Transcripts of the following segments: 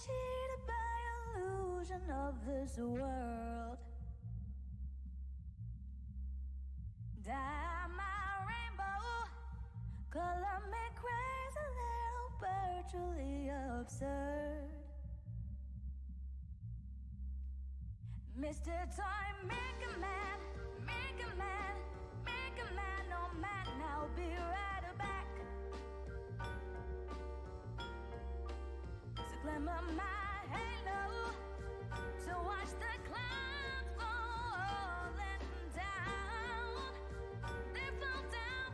cheated by illusion of this world. Dye my rainbow, color me crazy, little virtually absurd. Mr. Toy, make a man, make a man, make a man, no man, I'll be right back. So glimmer my halo, so watch the clouds falling down. They fall down,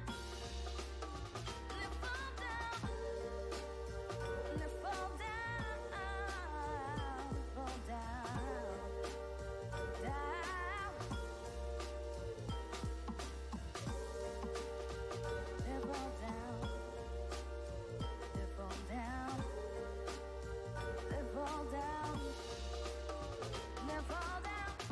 they fall down, they fall down, fall down, down. They fall down, they fall down. They fall down, they fall down.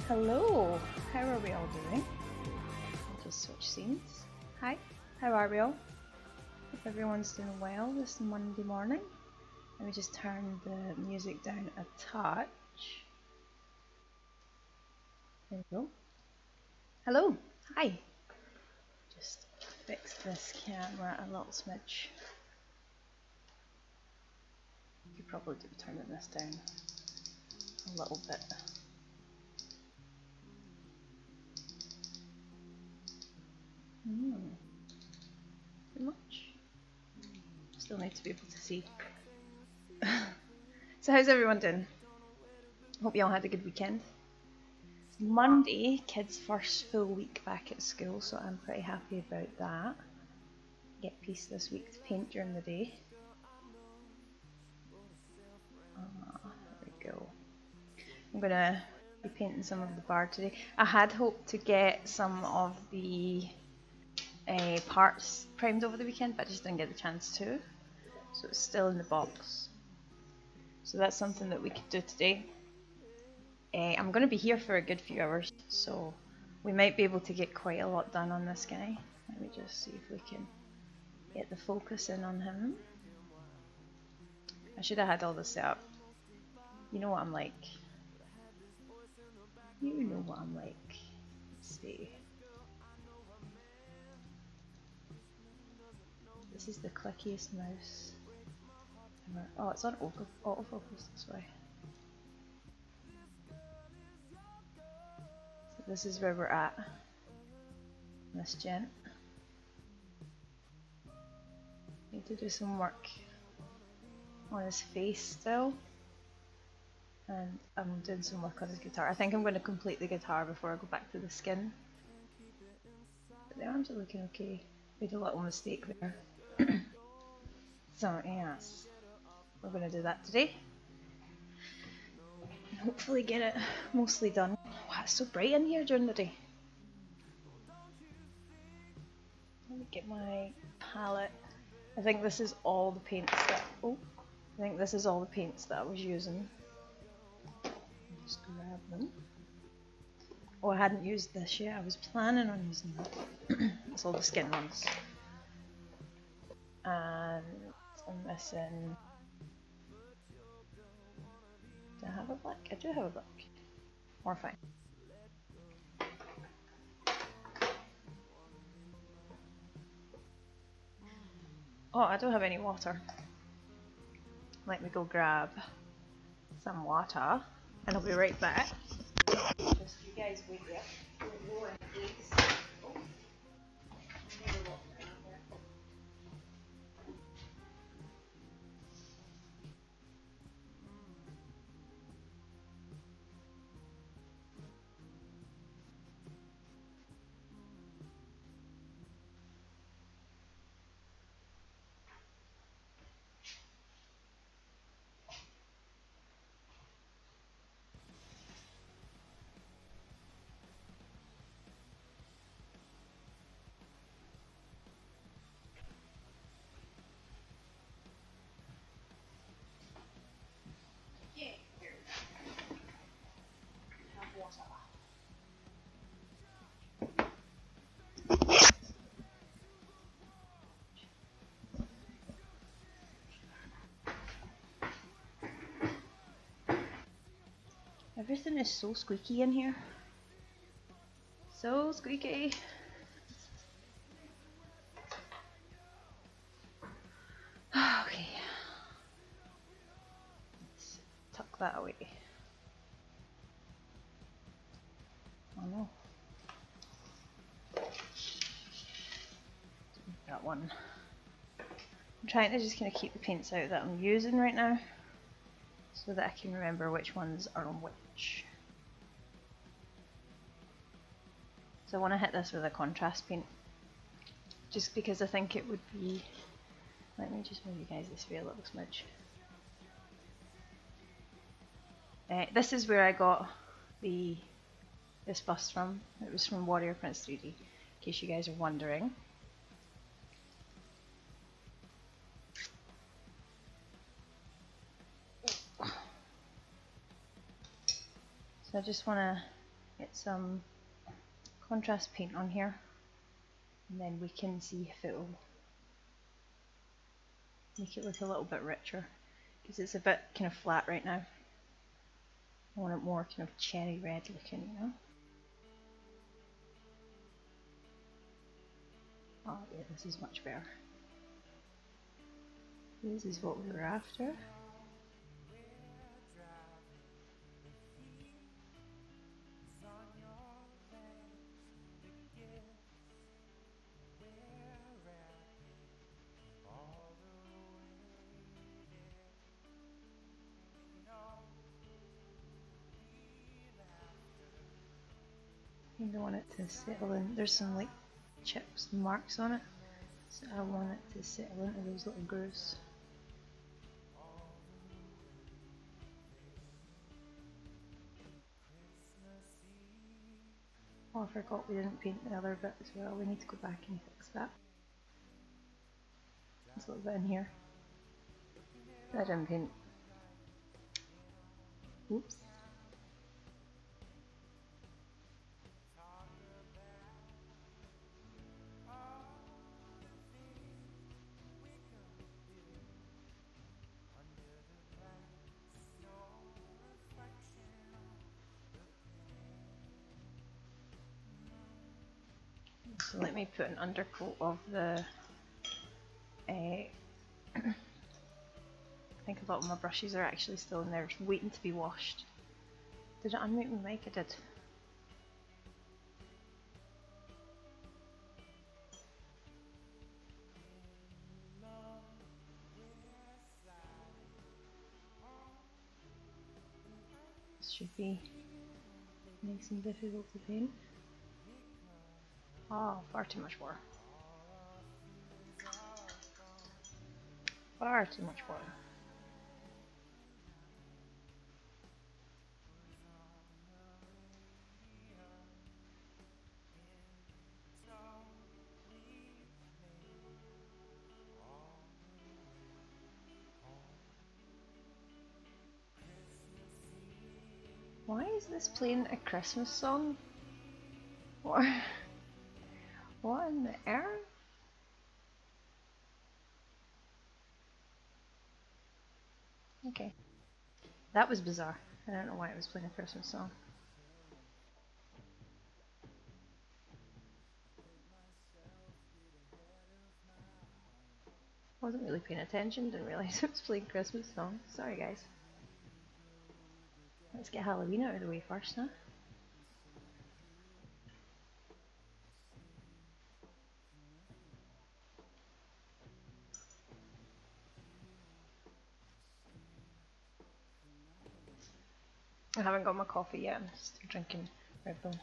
Hello, how are we all doing? Just switch scenes. Hi, how are we all? Hope everyone's doing well this Monday morning. Let me just turn the music down a touch. There we go. Hello, hi. Just fix this camera a little smidge. You could probably do turning this down a little bit. Too much. Still need to be able to see. So how's everyone doing? Hope you all had a good weekend. It's Monday, kids' first full week back at school, so I'm pretty happy about that. Get a piece this week to paint during the day. There we go. I'm gonna be painting some of the bar today. I had hoped to get some of the parts primed over the weekend, but I just didn't get the chance to. So it's still in the box. So that's something that we could do today. I'm going to be here for a good few hours, so we might be able to get quite a lot done on this guy. Let me just see if we can get the focus in on him. I should have had all this set up. You know what I'm like. You know what I'm like. Let's see. This is the clickiest mouse ever. Oh, it's on autofocus this way. So this is where we're at. This gent. Need to do some work on his face still. And I'm doing some work on his guitar. I think I'm going to complete the guitar before I go back to the skin. But the arms are looking okay. Made a little mistake there. So yes, we're going to do that today. And hopefully get it mostly done. Wow, it's so bright in here during the day. Let me get my palette. I think this is all the paints that I was using. Just grab them. Oh, I hadn't used this yet. I was planning on using that. It's all the skin ones. And I'm missing. Do I have a black? I do have a black. MON-FRI. Oh, I don't have any water. Let me go grab some water and I'll be right back. Just you guys wait there. Everything is so squeaky in here. So squeaky. Okay. Let's tuck that away. Oh no. That one. I'm trying to just kind of keep the paints out that I'm using right now, so that I can remember which ones are on which. So I want to hit this with a contrast paint, just because I think it would be. Let me just move you guys this way a little smidge. This is where I got this bust from. It was from Warrior Prince 3D, in case you guys are wondering. So I just want to Get some contrast paint on here, and then we can see if it'll make it look a little bit richer, because it's a bit kind of flat right now. I want it more kind of cherry red looking, you know? Oh yeah, this is much better. This is what we were after. I think I want it to settle in. There's some like chips and marks on it, so I want it to settle into those little grooves. Oh, I forgot we didn't paint the other bit as well. We need to go back and fix that. There's a little bit in here that I didn't paint. Oops. So let me put an undercoat of the I think a lot of my brushes are actually still in there, waiting to be washed. Did I unmute my mic? I did. This should be nice and difficult to paint. Oh, far too much water. Far too much water. Why is this playing a Christmas song? What? What in the air? Okay. That was bizarre. I don't know why it was playing a Christmas song. Wasn't really paying attention, didn't realise it was playing Christmas songs. Sorry guys. Let's get Halloween out of the way first, huh? I haven't got my coffee yet, I'm still drinking Red Bull.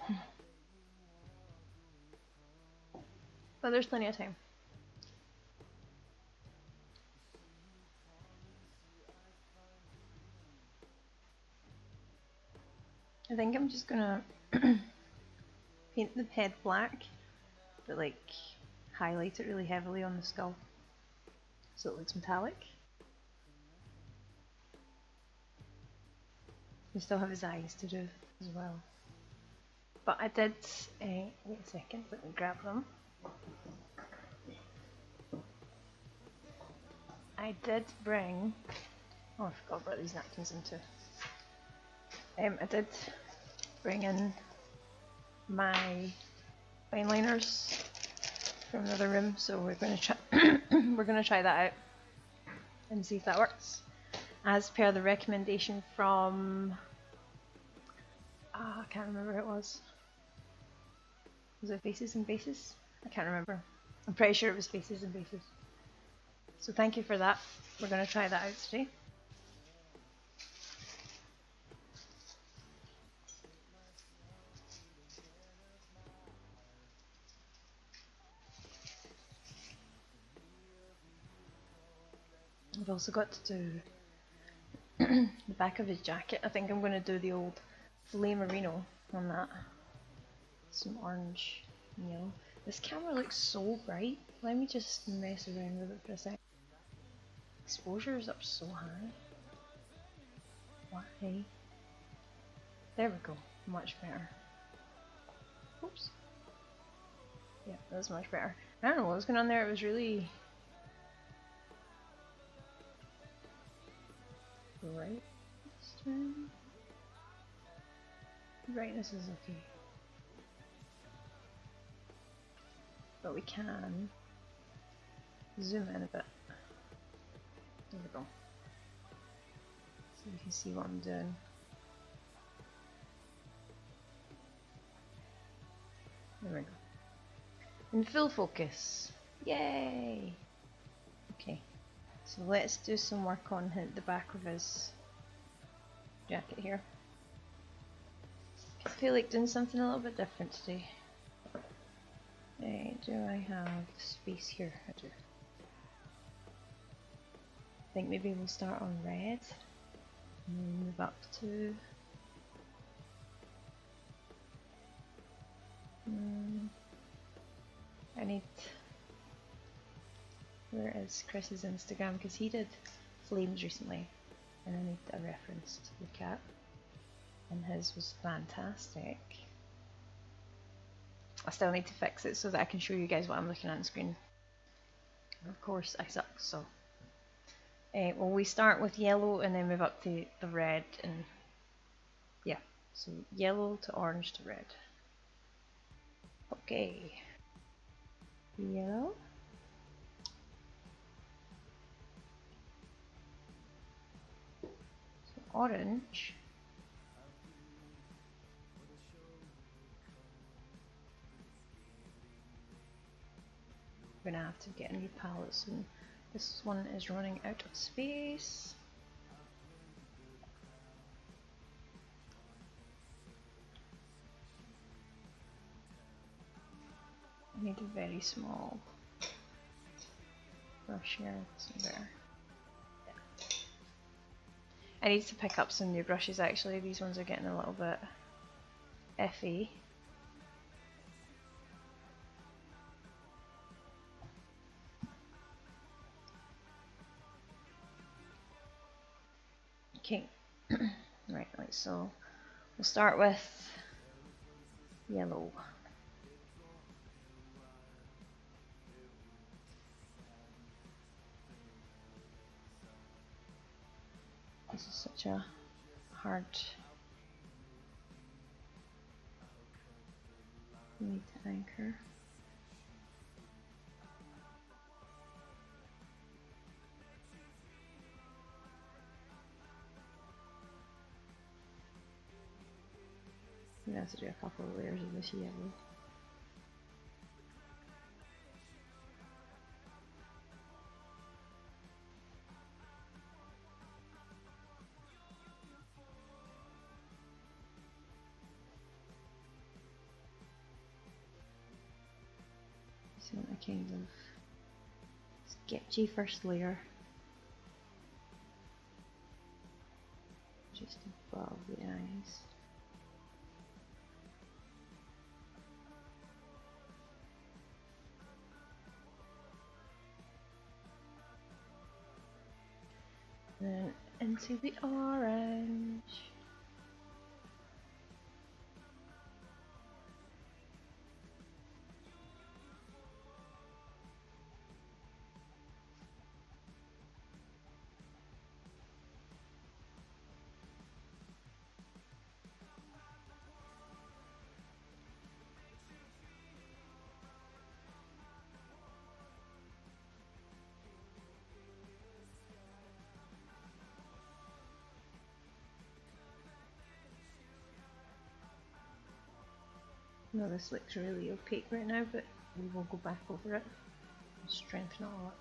But there's plenty of time. I think I'm just gonna paint the head black, but like highlight it really heavily on the skull so it looks metallic. We still have his eyes to do as well. But I did, wait a second, let me grab them. I did bring, oh I forgot about these napkins in too. I did bring in my fine liners from another room, so we're going to try we're going to try that out and see if that works. As per the recommendation from, I can't remember who it was. Was it Faces and Bases? I can't remember. I'm pretty sure it was Faces and Bases. So thank you for that. We're going to try that out today. I've also got to do the back of his jacket. I think I'm going to do the old filet merino on that. Some orange and yellow. This camera looks so bright. Let me just mess around with it for a sec. Exposure is up so high. Why? There we go. Much better. Oops. Yeah, that was much better. I don't know what was going on there. It was really bright this time. Brightness is okay, but we can zoom in a bit. There we go. So you can see what I'm doing. There we go. In full focus. Yay! Okay, so let's do some work on the back of his jacket here. I feel like doing something a little bit different today. Do I have space here? I do. I think maybe we'll start on red and then move up to I need, where is Chris's Instagram, because he did flames recently and I need a reference to look at, and his was fantastic. I still need to fix it so that I can show you guys what I'm looking at on the screen. And of course I suck, so well, we start with yellow and then move up to the red, and yeah, so yellow to orange to red. Okay, yellow, so orange, we're gonna have to get a new palette soon. This one is running out of space. I need a very small brush here. There. Yeah. I need to pick up some new brushes actually. These ones are getting a little bit iffy. Okay, right, so we'll start with yellow. This is such a hard need to anchor. I'm gonna have to do a couple of layers of this yellow. So a kind of sketchy first layer, just above the eyes. Then into the orange. No, this looks really opaque right now, but we will go back over it and strengthen it all up.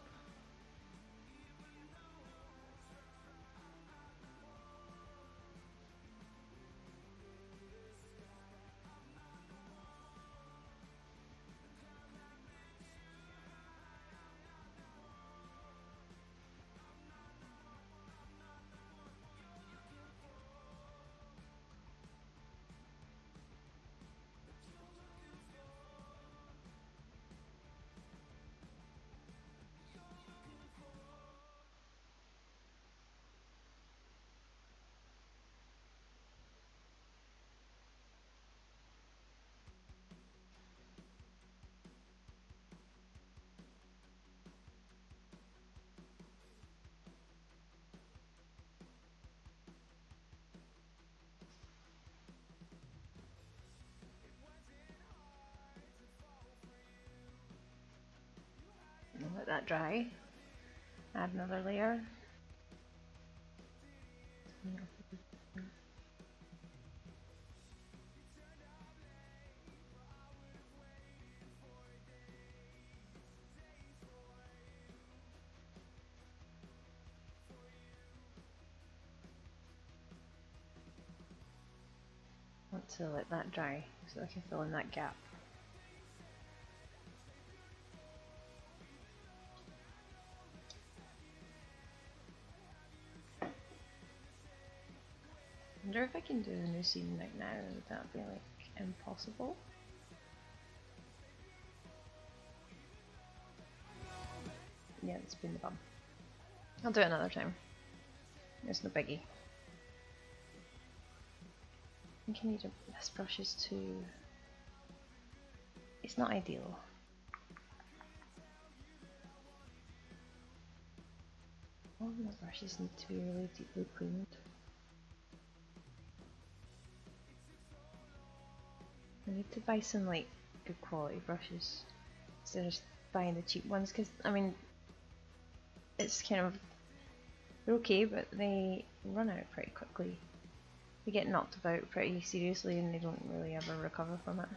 that dry. Add another layer. Want to let that dry so I can fill in that gap. I wonder if I can do a new scene right now. Would that be like impossible? Yeah, it's been the bum. I'll do it another time. It's no biggie. I think I need this brush is too... It's not ideal. All of my brushes need to be really deeply cleaned. I need to buy some like good quality brushes instead of just buying the cheap ones, because I mean it's kind of, they're okay but they run out pretty quickly. They get knocked about pretty seriously and they don't really ever recover from it.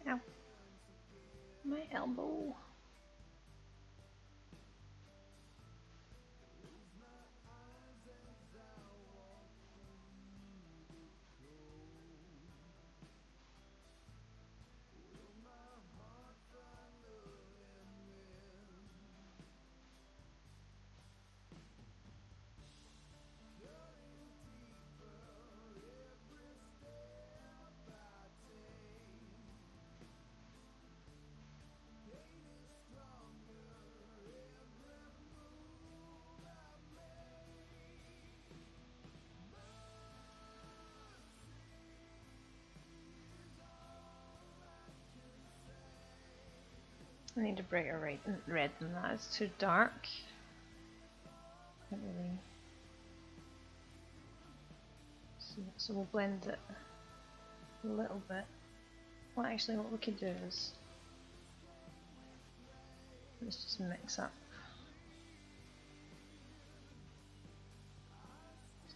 Ow. My elbow. I need a brighter red than that. It's too dark. Can't really. So we'll blend it a little bit. Well, actually, what we could do is let's just mix up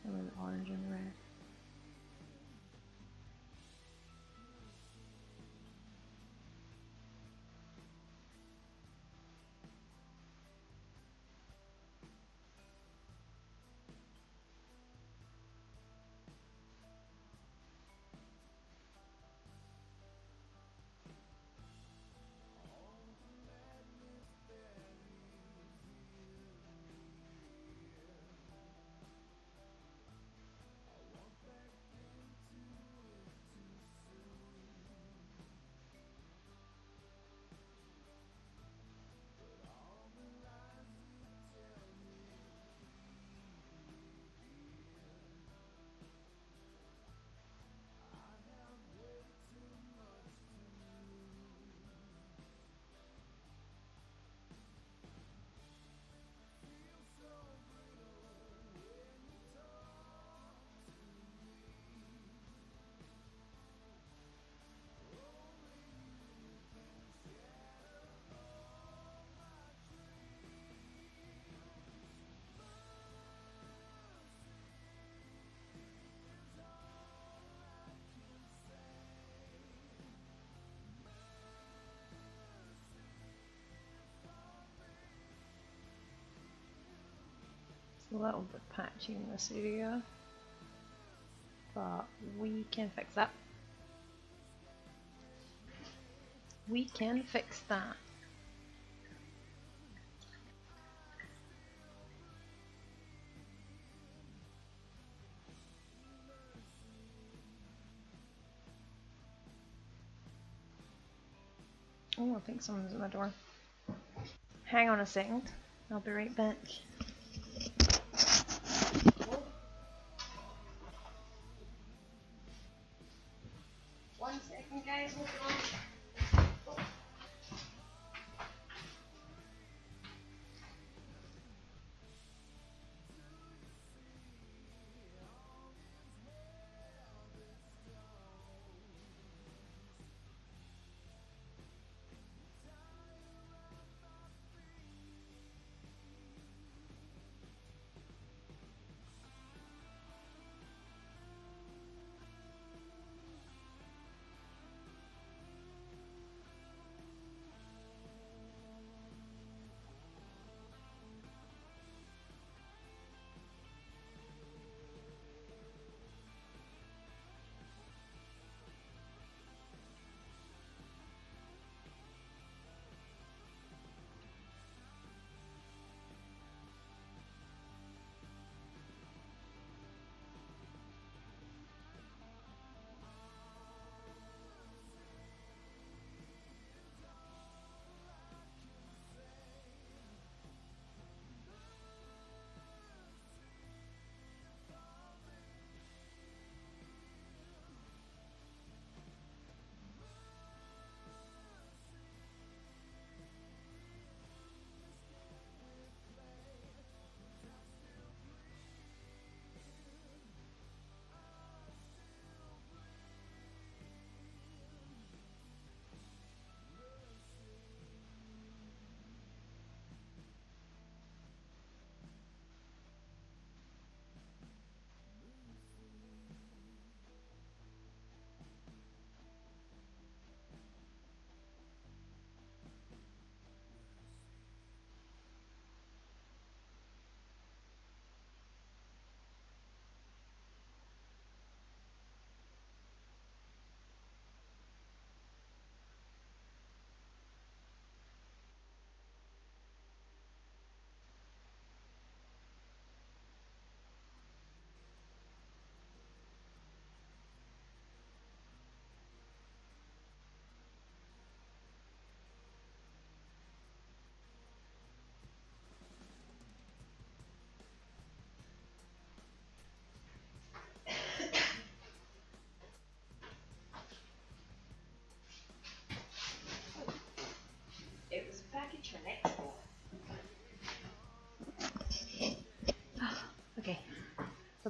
some of the orange and red. It's a little bit patchy in this area, but we can fix that. We can fix that. Oh, I think someone's at my door. Hang on a second, I'll be right back. One second, guys, hold on.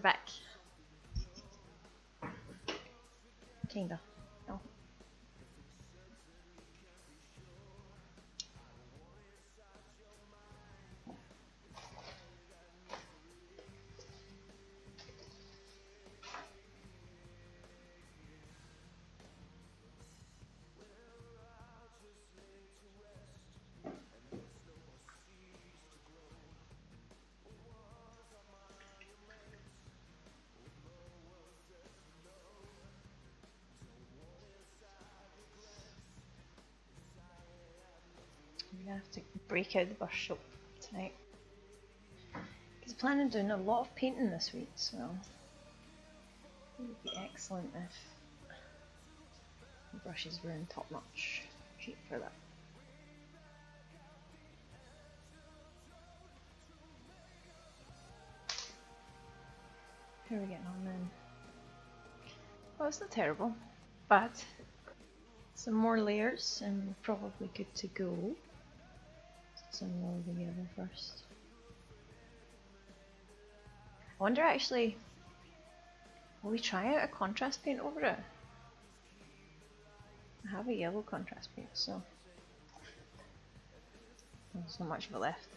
back. Kinda. No. I'm gonna have to break out the brush shop tonight. Because I'm planning on doing a lot of painting this week, so it would be excellent if the brushes were in top notch shape for that. How are we getting on then? Well, it's not terrible, but some more layers and we're probably good to go. Some more together first. I wonder actually, will we try out a contrast paint over it? I have a yellow contrast paint, so there's not much of it left.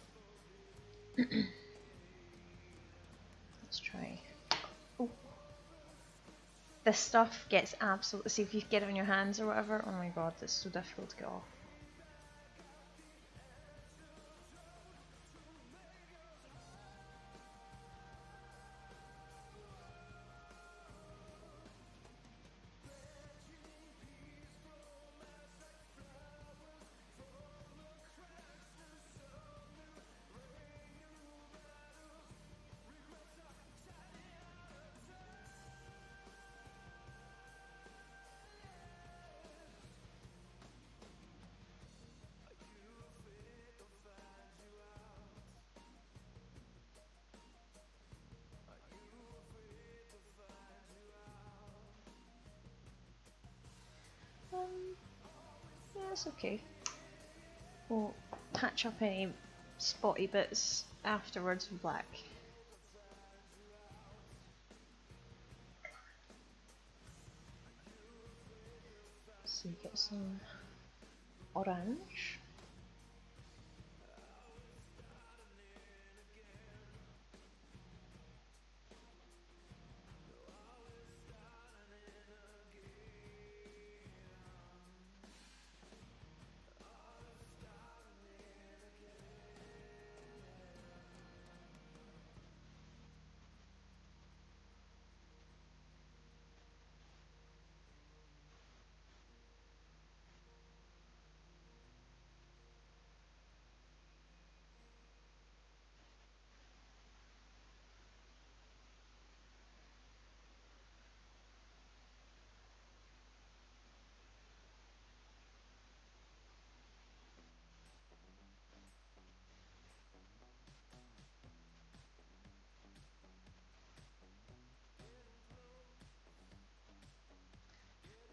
Let's try. Oh. This stuff gets absolutely, see if you get it on your hands or whatever, oh my god, it's so difficult to get off. Yeah, it's okay. We'll patch up any spotty bits afterwards with black. So you get some orange.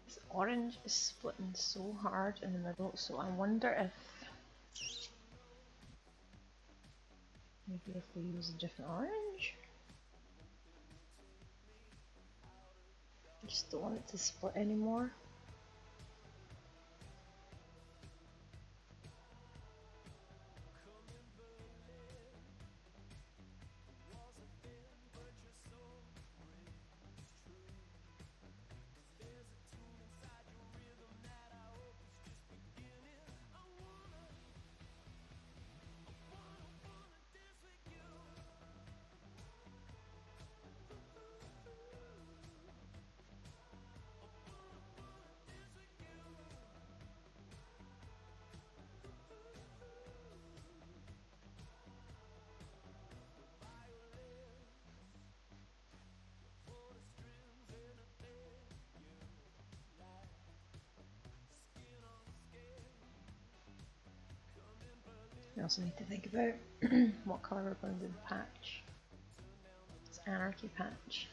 This orange is splitting so hard in the middle, so I wonder if maybe if we use a different orange. I just don't want it to split anymore. We also need to think about what colour we're going to do the patch. It's Anarchy patch.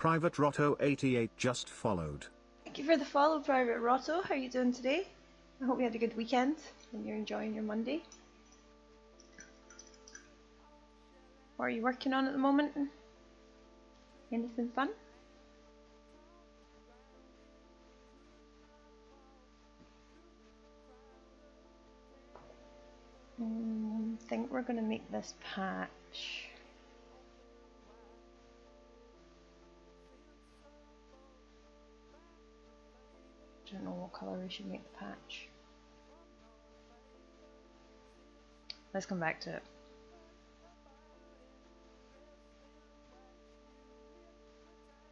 Private Rotto 88 just followed. Thank you for the follow, Private Rotto. How are you doing today? I hope you had a good weekend and you're enjoying your Monday. What are you working on at the moment? Anything fun? I think we're going to make this patch. I don't know what colour we should make the patch. Let's come back to it.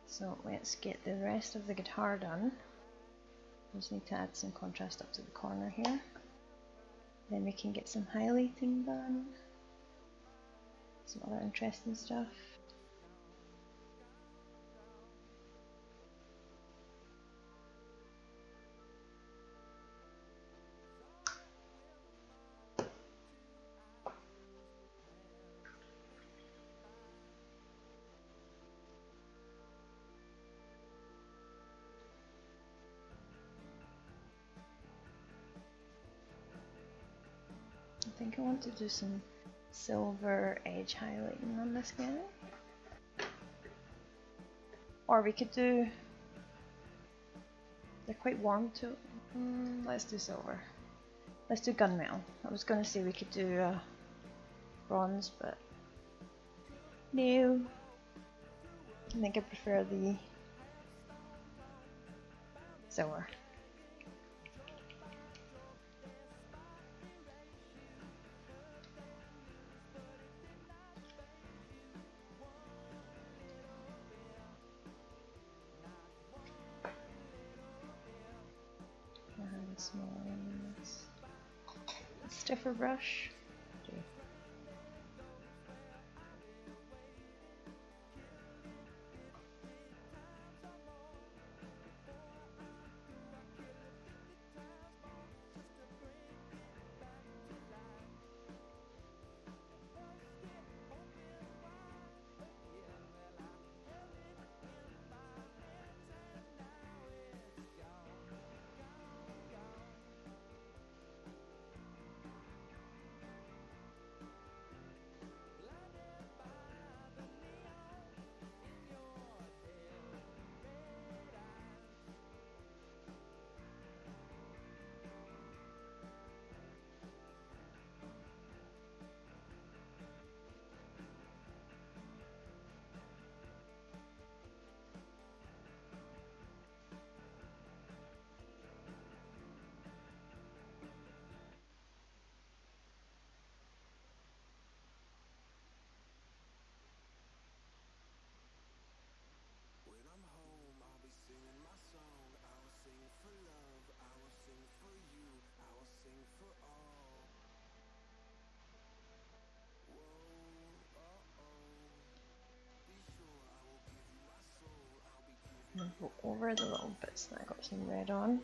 So let's get the rest of the guitar done. Just need to add some contrast up to the corner here. Then we can get some highlighting done. Some other interesting stuff. I think I want to do some silver edge highlighting on this guy. Or we could do... They're quite warm too. Let's do silver. Let's do gunmetal. I was going to say we could do bronze, but no. I think I prefer the silver. Smaller than this. Stiffer brush. Go over the little bits that I got some red on.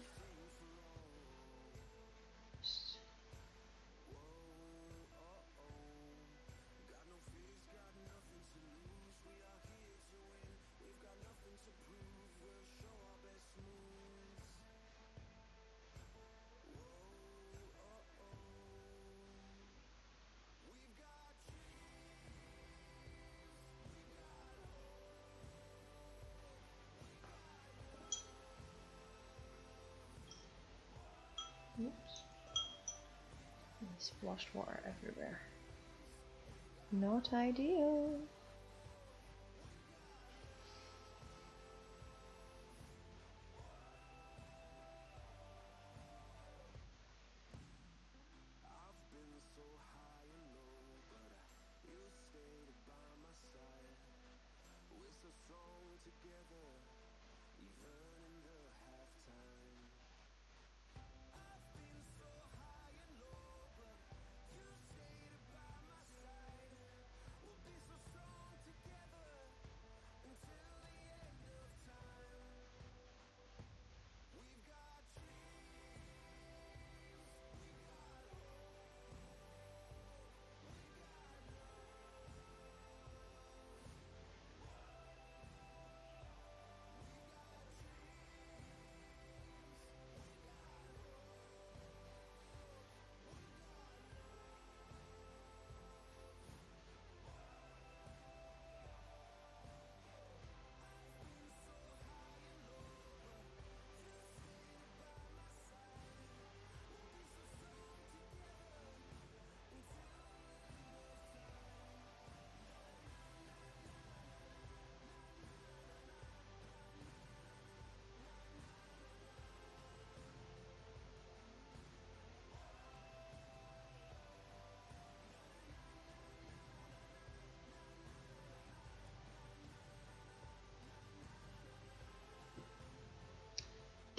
Oops. And splashed water everywhere. Not ideal.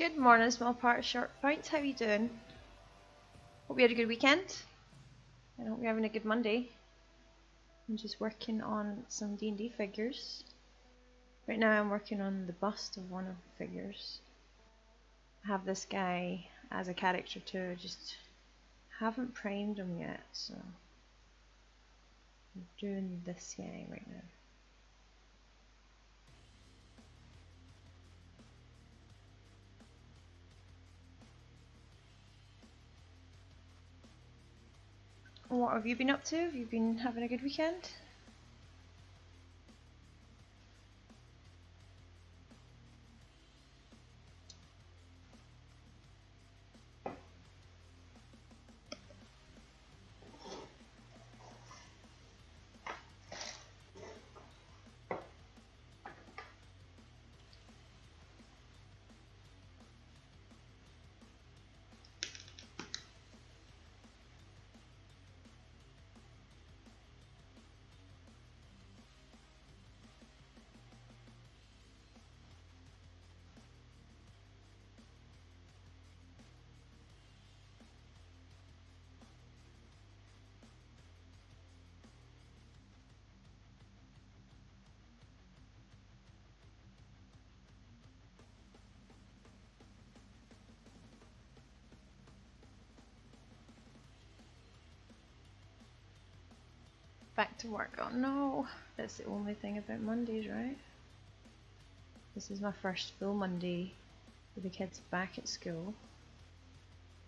Good morning, small part short points. How you doing? Hope you had a good weekend. I hope you're having a good Monday. I'm just working on some D&D figures. Right now I'm working on the bust of one of the figures. I have this guy as a character too, just haven't primed him yet, so I'm doing this guy right now. What have you been up to? Have you been having a good weekend? Back to work. Oh no, that's the only thing about Mondays, right? This is my first full Monday with the kids back at school.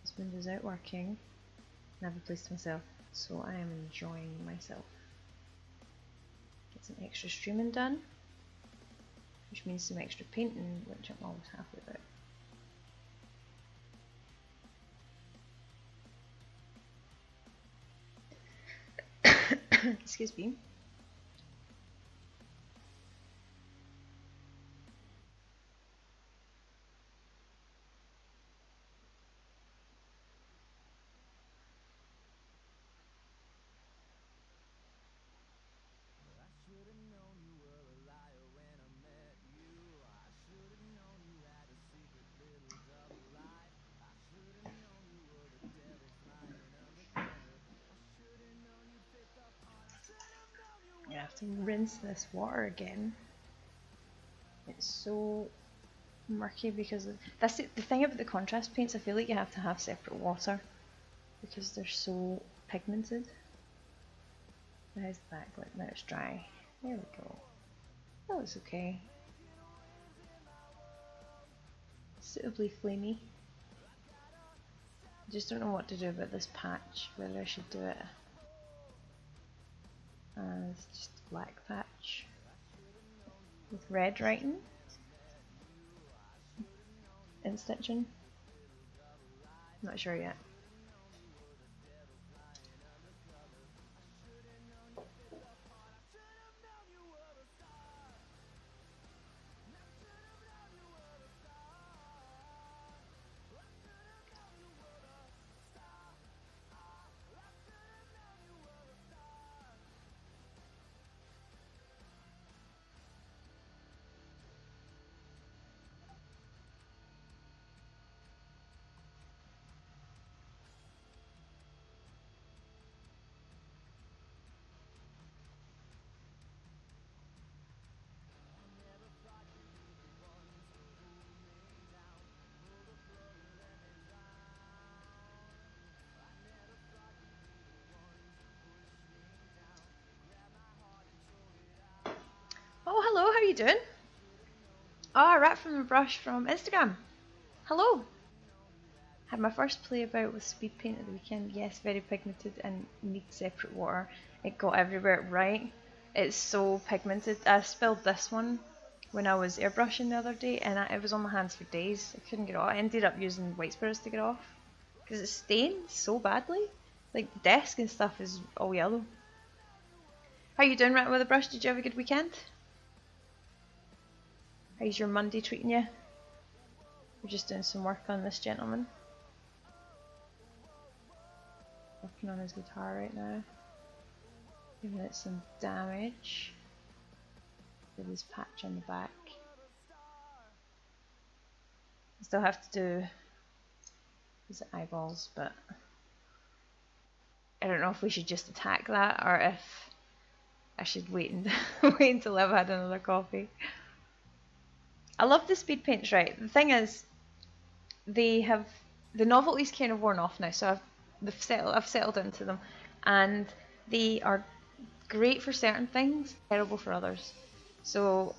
Husband is out working and I have a place to myself, so I am enjoying myself. Get some extra streaming done, which means some extra painting, which I'm always happy about. Excuse me. I have to rinse this water again. It's so murky because that's the thing about the contrast paints. I feel like you have to have separate water because they're so pigmented. How's the backlit? Now it's dry. There we go. That looks okay. Suitably flamey. I just don't know what to do about this patch. Whether I should do it as just a black patch with red writing and stitching. Not sure yet. Oh, hello, how are you doing? Oh, Rat from the Brush from Instagram. Hello. Had my first play about with speed paint at the weekend. Yes, very pigmented and needs separate water. It got everywhere, right? It's so pigmented. I spilled this one when I was airbrushing the other day and it was on my hands for days. I couldn't get it off. I ended up using white spirits to get it off because it stained so badly. Like the desk and stuff is all yellow. How you doing, Rat with a Brush? Did you have a good weekend? How's your Monday treating you? We're just doing some work on this gentleman. Working on his guitar right now. Giving it some damage. With his patch on the back. His Still have to do his eyeballs, but I don't know if we should just attack that or if I should wait and wait until I've had another coffee. I love the speed paints, right? The thing is, the novelty's kind of worn off now, so I've settled into them, and they are great for certain things, terrible for others. So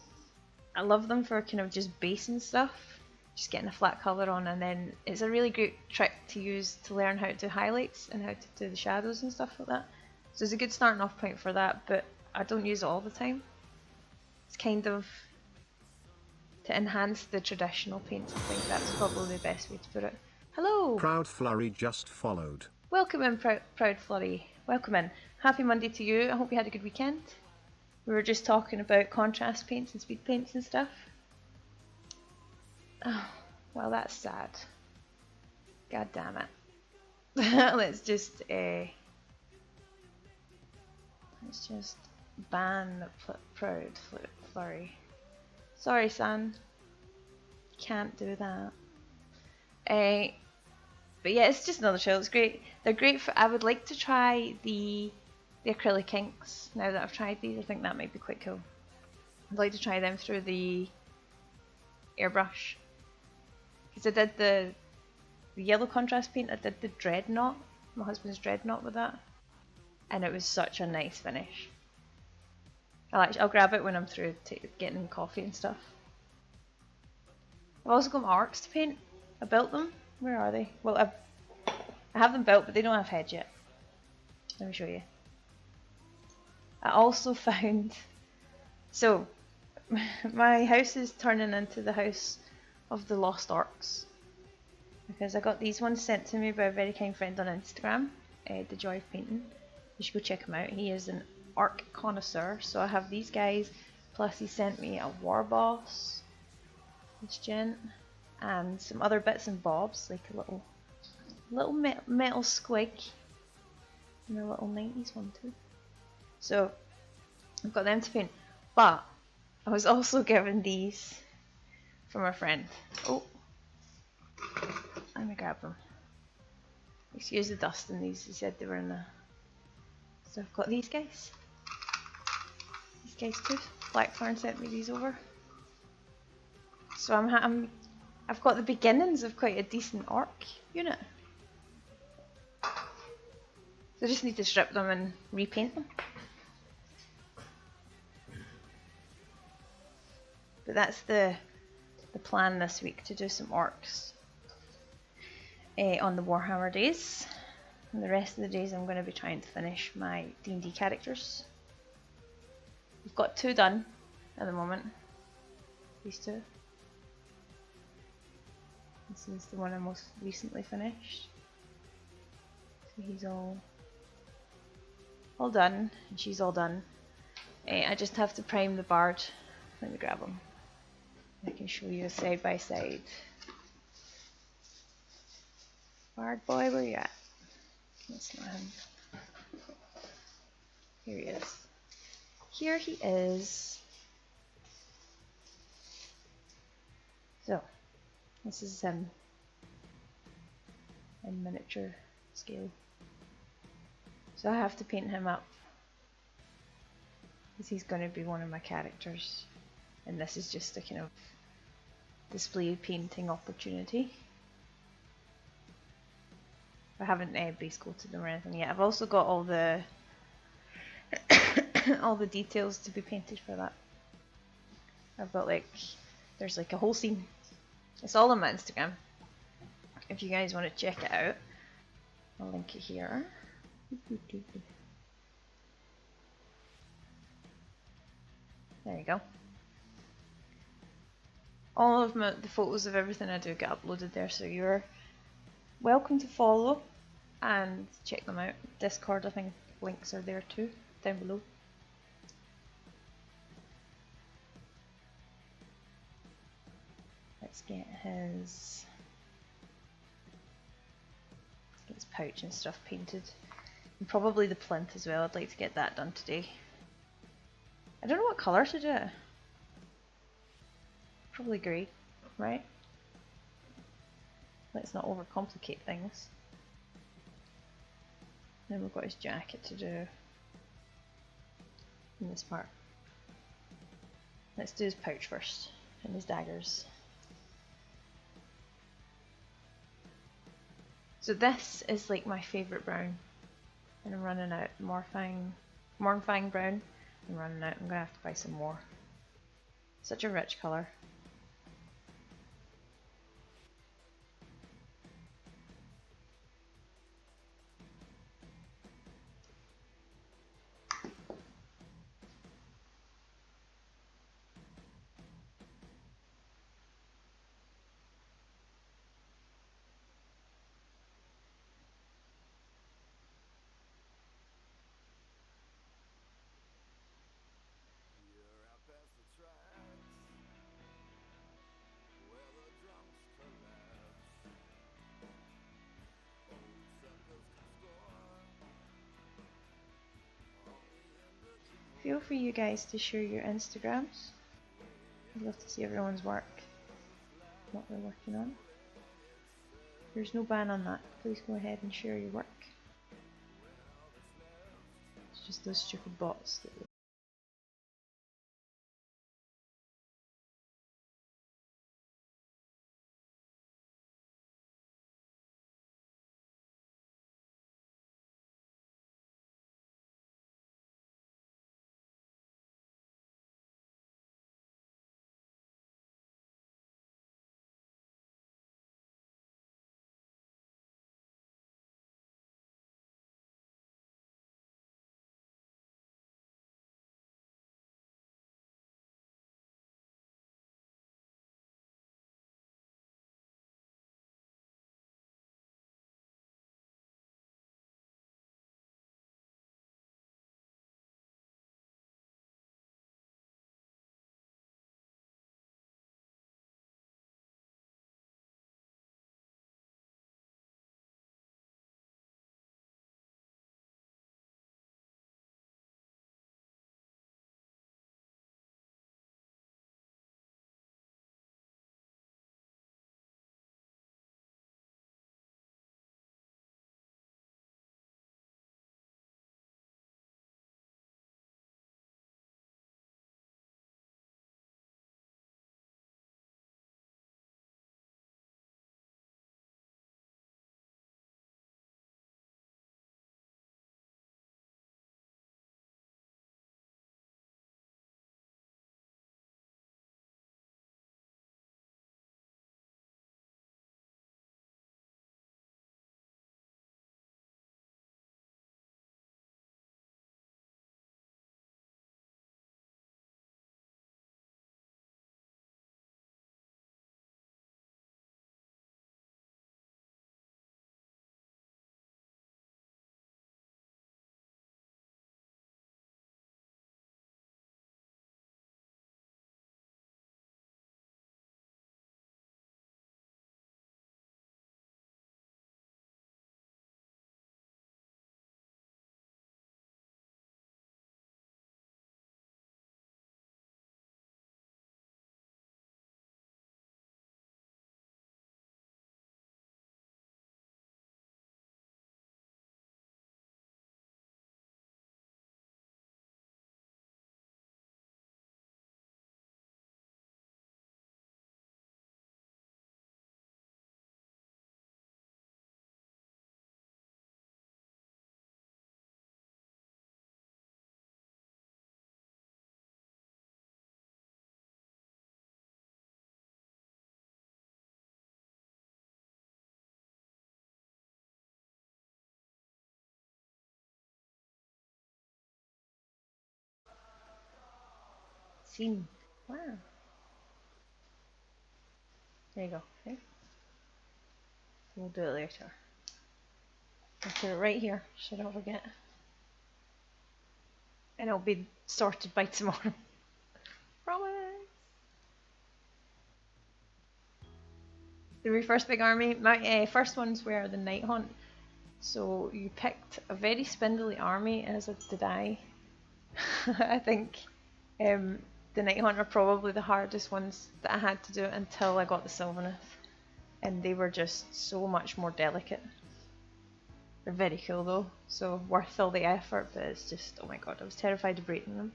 I love them for kind of just basing stuff, just getting a flat colour on, and then it's a really great trick to use to learn how to do highlights and how to do the shadows and stuff like that. So it's a good starting off point for that, but I don't use it all the time. It's kind of to enhance the traditional paints. I think that's probably the best way to put it. Hello! Proud Flurry just followed. Welcome in, Proud Flurry. Welcome in. Happy Monday to you. I hope you had a good weekend. We were just talking about contrast paints and speed paints and stuff. Oh, well, that's sad. God damn it. Let's just ban Proud Flurry. Sorry, son. Can't do that. But yeah, it's just another shell. It's great. They're great for. I would like to try the acrylic inks now that I've tried these. I think that might be quite cool. I'd like to try them through the airbrush, because I did the yellow contrast paint. I did the Dreadnought, my husband's Dreadnought, with that, and it was such a nice finish. I'll grab it when I'm through getting coffee and stuff. I've also got my arcs to paint. I built them. Where are they? Well, I have them built, but they don't have heads yet. Let me show you. I also found... So, my house is turning into the house of the lost arcs, because I got these ones sent to me by a very kind friend on Instagram, The Joy of Painting. You should go check him out. He is an arc connoisseur. So I have these guys, plus he sent me a War Boss, this gent, and some other bits and bobs, like a little metal squig, and a little 90s one too. So I've got them to paint, but I was also given these from a friend. Oh, let me grab them. Excuse the dust in these. He said they were in the... So I've got these guys. These guys too. Blackthorn sent me these over. So I've got the beginnings of quite a decent arc unit. So I just need to strip them and repaint them. But that's the plan this week, to do some orcs on the Warhammer days. And the rest of the days I'm going to be trying to finish my D&D characters. We've got 2 done at the moment. These 2. This is the one I most recently finished. So he's all done, and she's all done. I just have to prime the bard. Let me grab him. I can show you a side by side. Bard boy, where you at? That's not him. Here he is. Here he is. So, this is him in miniature scale. So I have to paint him up, because he's going to be one of my characters, and this is just a kind of display painting opportunity. I haven't base coated them or anything yet. I've also got all the all the details to be painted for that. I've got there's a whole scene. It's all on my Instagram. If you guys want to check it out, I'll link it here. There you go. All of the photos of everything I do get uploaded there, so you're welcome to follow and check them out. Discord, I think links are there too, down below. Let's get his pouch and stuff painted, and probably the plinth as well. I'd like to get that done today. I don't know what colour to do it. Probably grey, right? Let's not overcomplicate things. Then we've got his jacket to do in this part. Let's do his pouch first, and his daggers. So this is like my favourite brown, and I'm running out. MON-FRI brown. I'm running out. I'm gonna have to buy some more. Such a rich colour. Feel free, you guys, to share your Instagrams. I'd love to see everyone's work, what they're working on. There's no ban on that. Please go ahead and share your work. It's just those stupid bots that scene. Wow. There you go. Okay. We'll do it later. I'll put it right here so I don't forget. And it'll be sorted by tomorrow. Promise! The very first big army, my first ones were the Night Hunt. So you picked a very spindly army, as did I. I think the Night Hunt are probably the hardest ones that I had to do until I got the Sylvaneth. and they were just so much more delicate. They're very cool though, so worth all the effort, but it's just, oh my god, I was terrified of breaking them.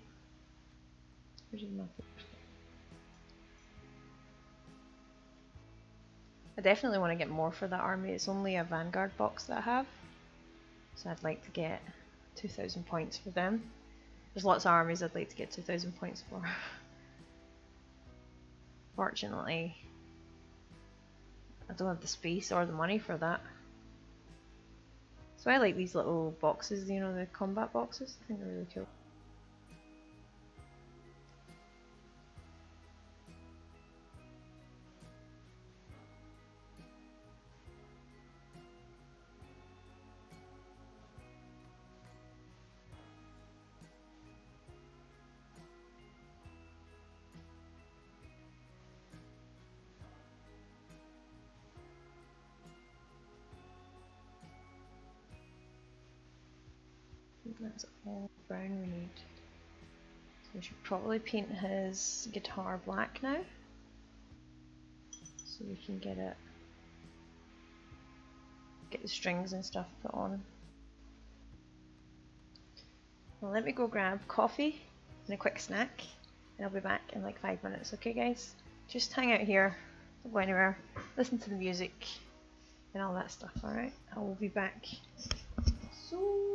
I definitely want to get more for that army. It's only a Vanguard box that I have, so I'd like to get 2,000 points for them. There's lots of armies I'd like to get 2,000 points for. Fortunately, I don't have the space or the money for that. So I like these little boxes, you know, the combat boxes. I think they're really cool. That's all the brown we need. So we should probably paint his guitar black now, so we can get the strings and stuff put on. Well, let me go grab coffee and a quick snack, and I'll be back in like 5 minutes. Okay, guys? Just hang out here, don't go anywhere, listen to the music and all that stuff. All right, I will be back soon.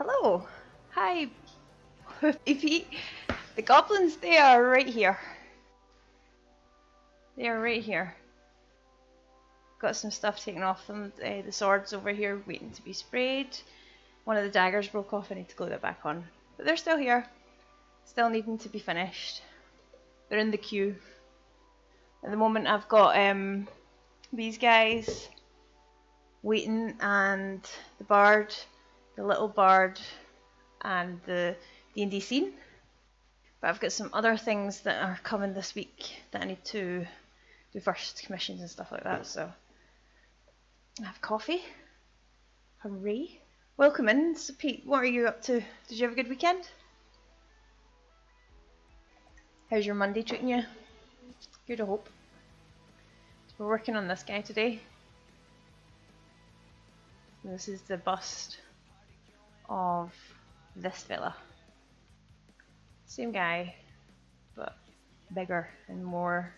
Hello. Hi. Hoofy feet. The goblins, they are right here. They are right here. Got some stuff taken off them. The sword's over here waiting to be sprayed. One of the daggers broke off. I need to glue that back on. But they're still here. Still needing to be finished. They're in the queue. At the moment I've got these guys waiting, and the bard, the little bard, and the D&D scene. But I've got some other things that are coming this week that I need to do first, commissions and stuff like that. So I have coffee. Hooray. Welcome in. So Pete, what are you up to? Did you have a good weekend? How's your Monday treating you? Good, I hope. We're working on this guy today. This is the bust of this fella. Same guy, but bigger and more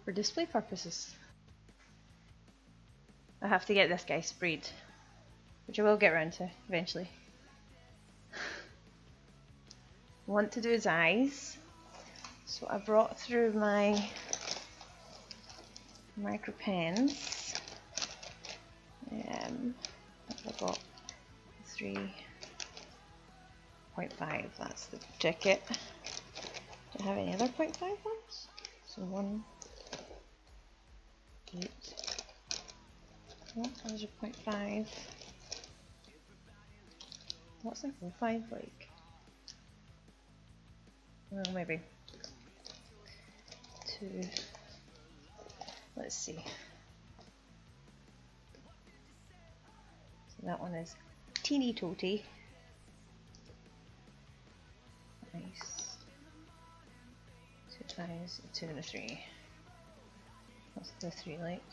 for display purposes. I have to get this guy sprayed, which I will get around to eventually. I want to do his eyes, so I brought through my micro pens. I've got 3.5, that's the ticket. Do I have any other 0.5 ones? So 1, 8. Oh, those are 0.5. What's that 0.5 like? Well, maybe 2. Let's see. So that one is teeny toty. Nice. 2 times 2 and a 3. What's the 3 like?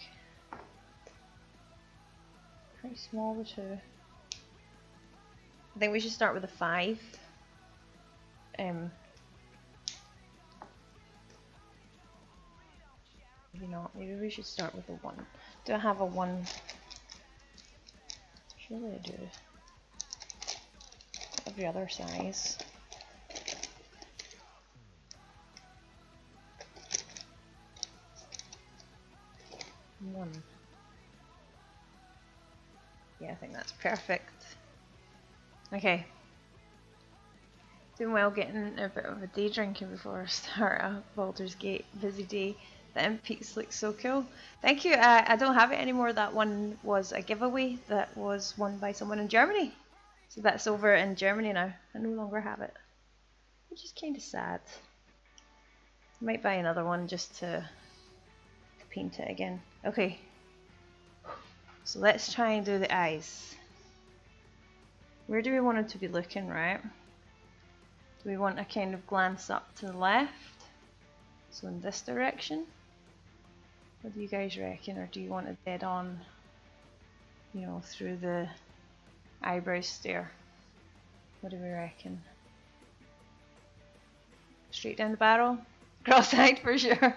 Pretty small, the 2. I think we should start with a 5. Maybe not. Maybe we should start with a 1. Do I have a 1? Surely I do. Every other size. 1. Yeah, I think that's perfect. Okay. Doing well, getting a bit of a day drinking before I start a Baldur's Gate busy day. The Imp Peaks looks so cool. Thank you. I don't have it anymore. That one was a giveaway that was won by someone in Germany. So that's over in Germany now. I no longer have it, which is kind of sad. I might buy another one just to paint it again. Okay. So let's try and do the eyes. Where do we want it to be looking, right? Do we want a kind of glance up to the left? So in this direction? What do you guys reckon? Or do you want it dead on, you know, through the eyebrow stare? What do we reckon? Straight down the barrel? Cross-eyed for sure.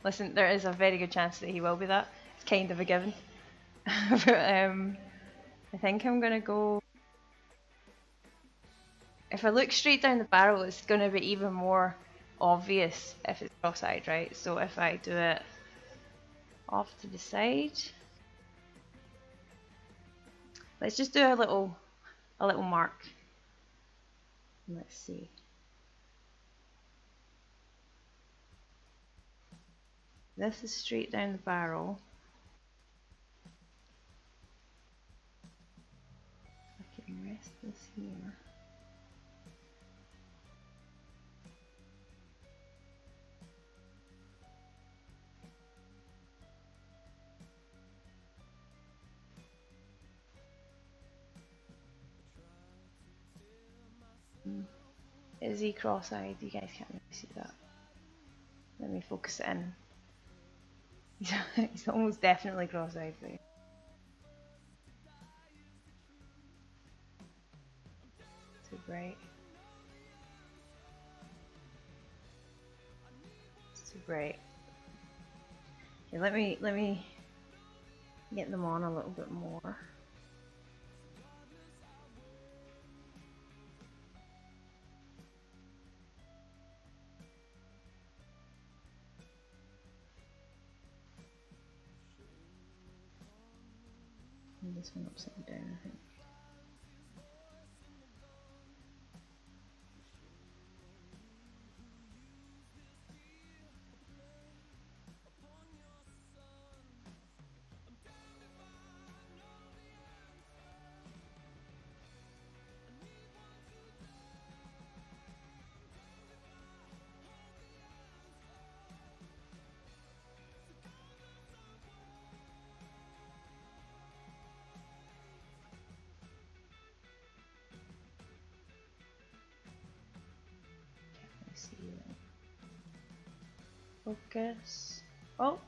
Listen, there is a very good chance that he will be that. It's kind of a given. But I think I'm gonna go. If I look straight down the barrel, it's gonna be even more obvious if it's cross-eyed, right? So if I do it off to the side, let's just do a little mark. Let's see. This is straight down the barrel. I can rest this here. Is he cross-eyed? You guys can't really see that. Let me focus it in. He's almost definitely cross-eyed there. Too bright. It's too bright. Okay, let me get them on a little bit more. this one upside down, I think. See that. Focus. Oh!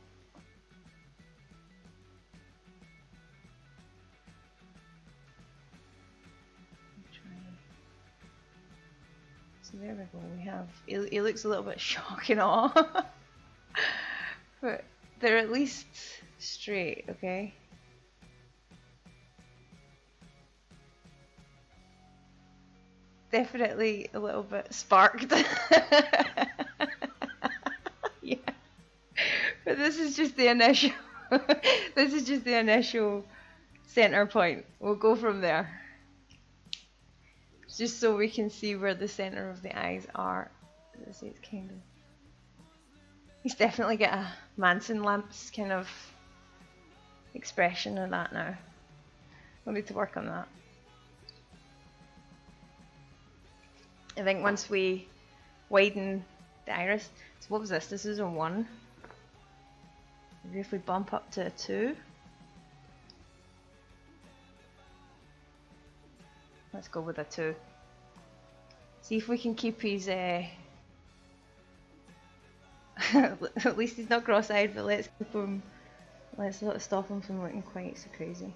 So there we go. We have. He looks a little bit shocked and awe, but they're at least straight. Okay. Definitely a little bit sparked. Yeah. But this is just the initial. This is just the initial center point. We'll go from there. Just so we can see where the center of the eyes are. As I say, it's kind of. He's definitely got a Manson lamps kind of expression in that now. We'll need to work on that. I think once we widen the iris. So what was this? This is a 1. Maybe if we bump up to a 2. Let's go with a 2. See if we can keep his at least he's not cross-eyed, but let's keep him, let's not stop him from looking quite so crazy.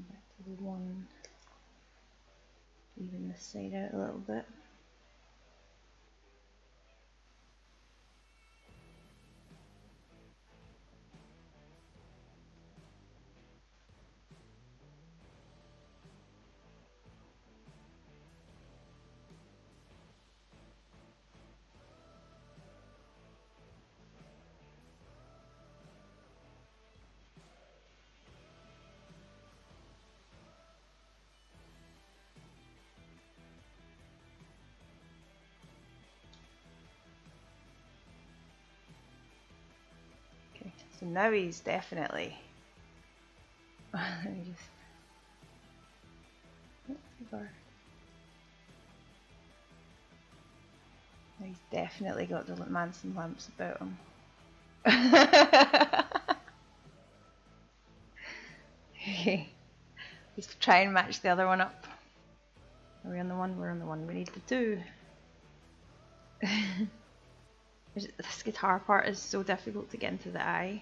Back to the 1. Even this side out a little bit. So now he's definitely. Let me just. He's definitely got the Manson lamps about him. Okay. Let's try and match the other one up. Are we on the 1? We're on the 1. We need the 2. This guitar part is so difficult to get into the eye.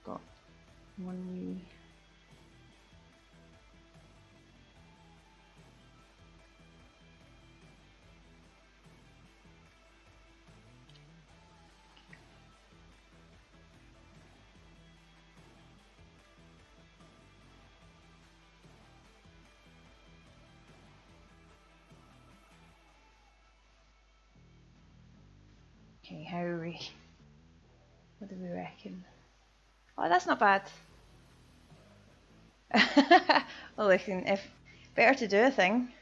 Got 1 wee. Okay, how are we? What do we reckon? Oh, that's not bad. Well, listen, if better to do a thing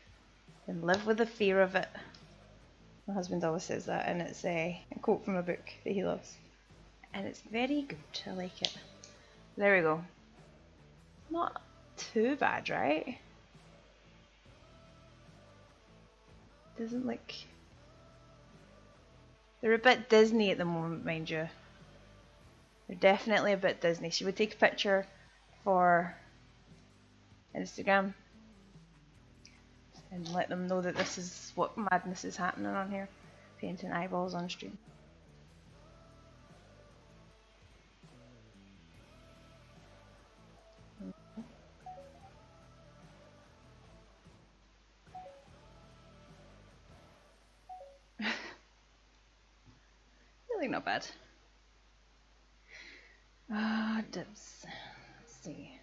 than live with the fear of it. My husband always says that, and it's a quote from a book that he loves. And it's very good. I like it. There we go. Not too bad, right? Doesn't look. They're a bit Disney at the moment, mind you. They're definitely a bit Disney. Should we take a picture for Instagram and let them know that this is what madness is happening on here? Painting eyeballs on stream. Really not bad. Ah, dibs. Let's see.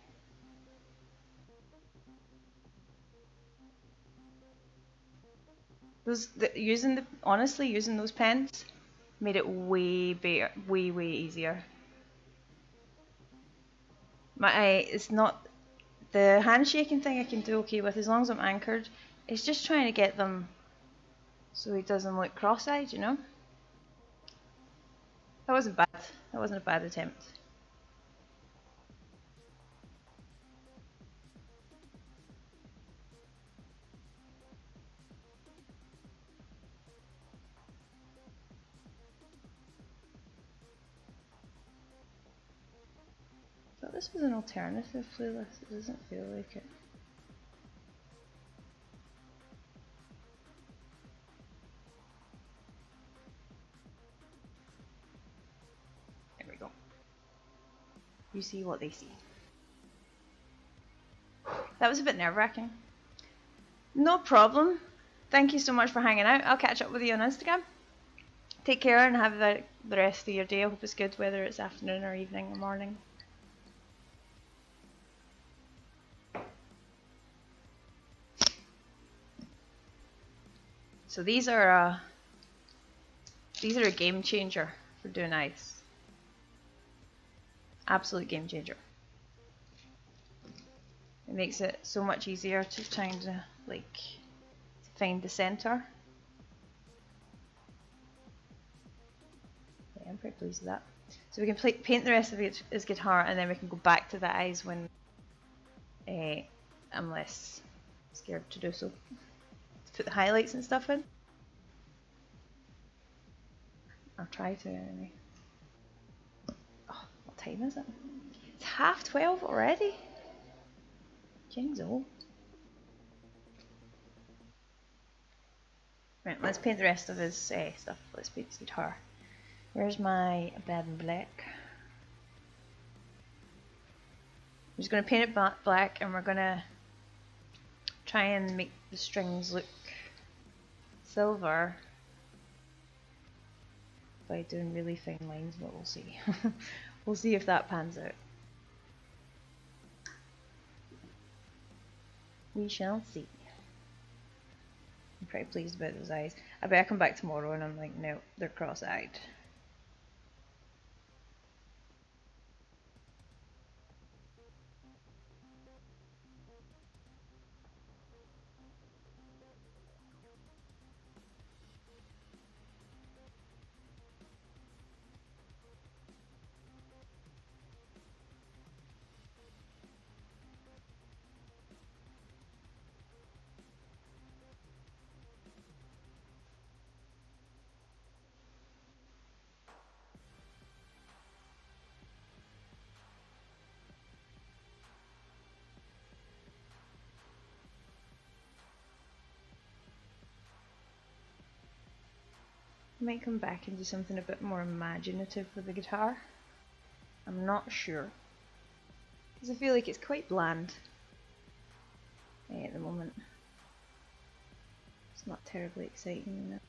Honestly, using those pens made it way better, way easier. It's not the handshaking thing I can do okay with as long as I'm anchored. It's just trying to get them so he doesn't look cross-eyed, you know. That wasn't bad. That wasn't a bad attempt. I thought this was an alternative playlist. It doesn't feel like it. There we go. You see what they see. That was a bit nerve-wracking. No problem. Thank you so much for hanging out. I'll catch up with you on Instagram. Take care and have the rest of your day. I hope it's good, whether it's afternoon or evening or morning. So these are a game changer for doing ice. Absolute game changer. It makes it so much easier to kind of like find the center. Yeah, I'm pretty pleased with that. So we can paint the rest of his guitar, and then we can go back to the eyes when I'm less scared to do so. Let's put the highlights and stuff in. I'll try to anyway. Oh, what time is it? It's 12:30 already. King's old. Right, let's paint the rest of his stuff. Let's paint his guitar. Where's my bed in black? I'm just going to paint it black, and we're going to try and make the strings look silver by doing really fine lines, but we'll see. We'll see if that pans out. We shall see. I'm pretty pleased about those eyes. I bet I come back tomorrow and I'm like, no, they're cross-eyed. I might come back and do something a bit more imaginative with the guitar. I'm not sure. Because I feel like it's quite bland at the moment. It's not terribly exciting, you know.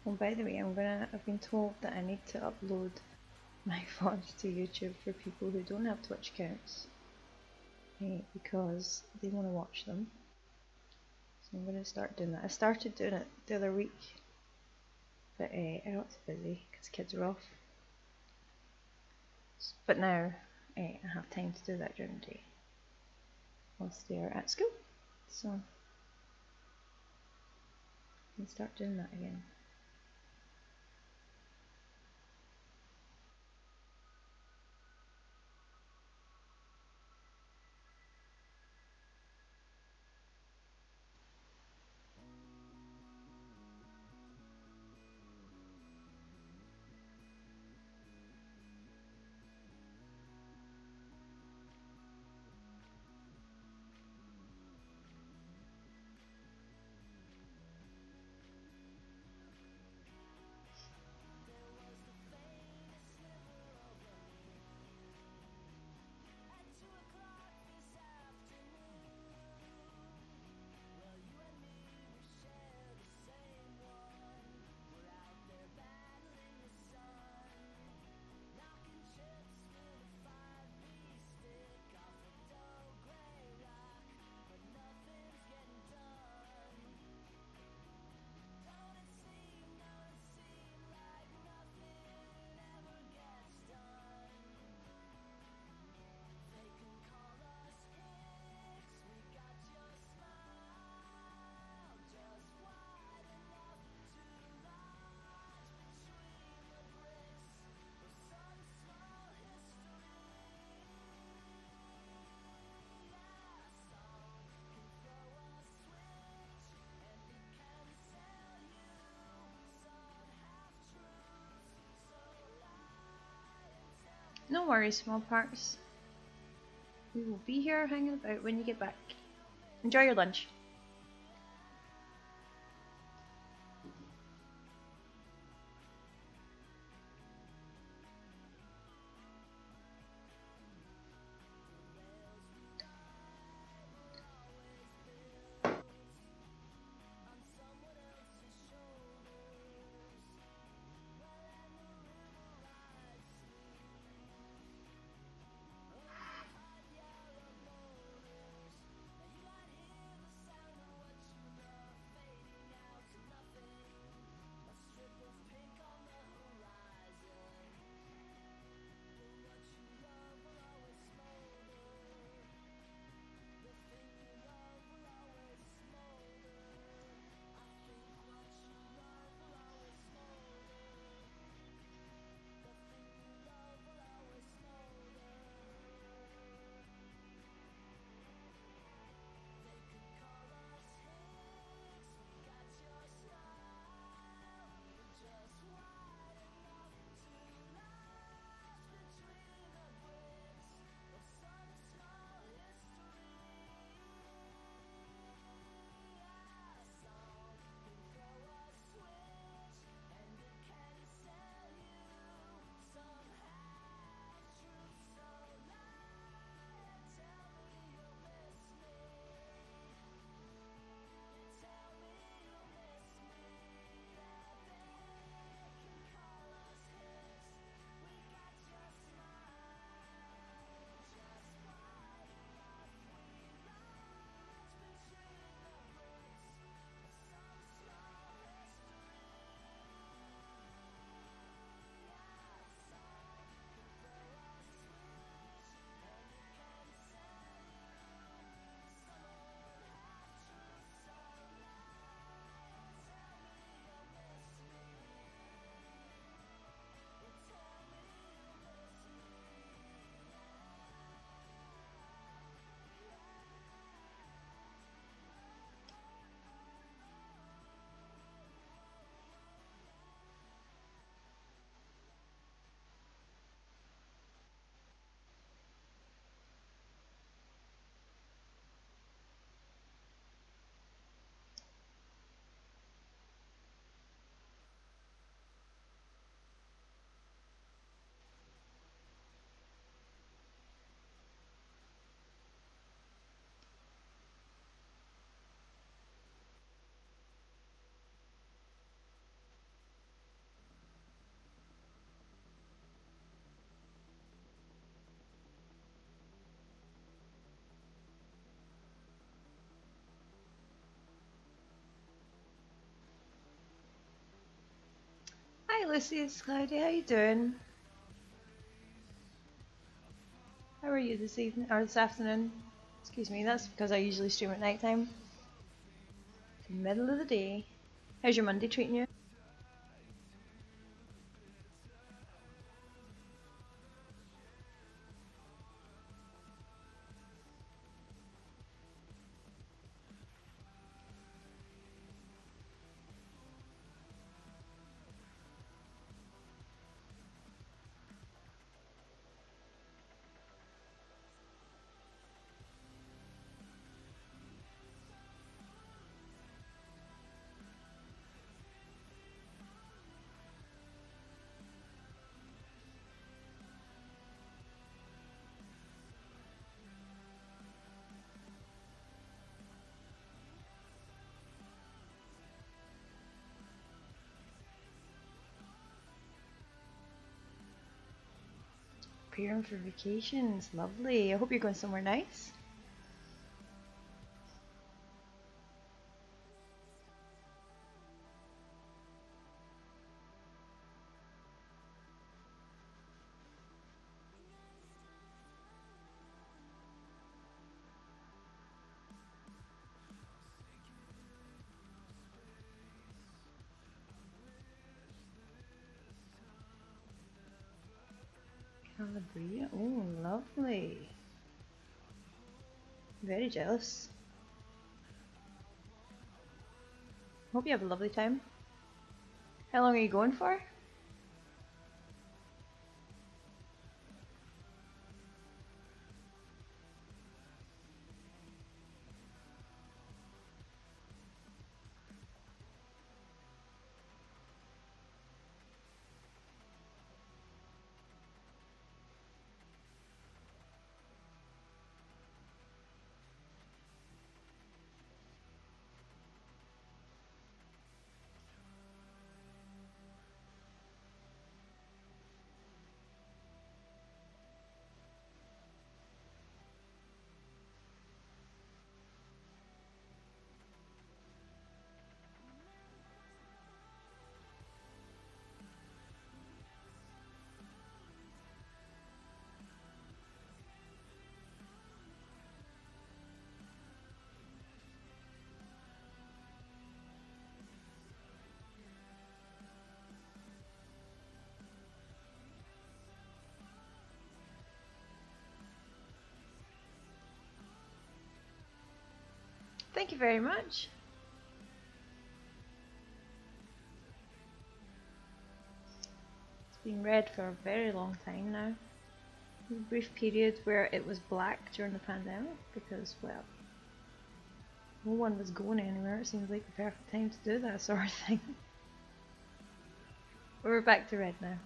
Oh, by the way, I've been told that I need to upload my VODs to YouTube for people who don't have Twitch accounts, because they want to watch them. So I'm going to start doing that. I started doing it the other week, but I got too busy because kids were off. But now I have time to do that during the day whilst they're at school. So I can start doing that again. No worries, small parts. We will be here hanging about when you get back. Enjoy your lunch. Hi Lucy, it's Cloudy. How you doing? How are you this evening or this afternoon? Excuse me, that's because I usually stream at night time. Middle of the day. How's your Monday treating you? Preparing for vacations. Lovely. I hope you're going somewhere nice. Calabria. Oh, lovely. Very jealous. Hope you have a lovely time. How long are you going for? Thank you very much. It's been red for a very long time now. A brief period where it was black during the pandemic because, well, no one was going anywhere. It seems like the perfect time to do that sort of thing. We're back to red now.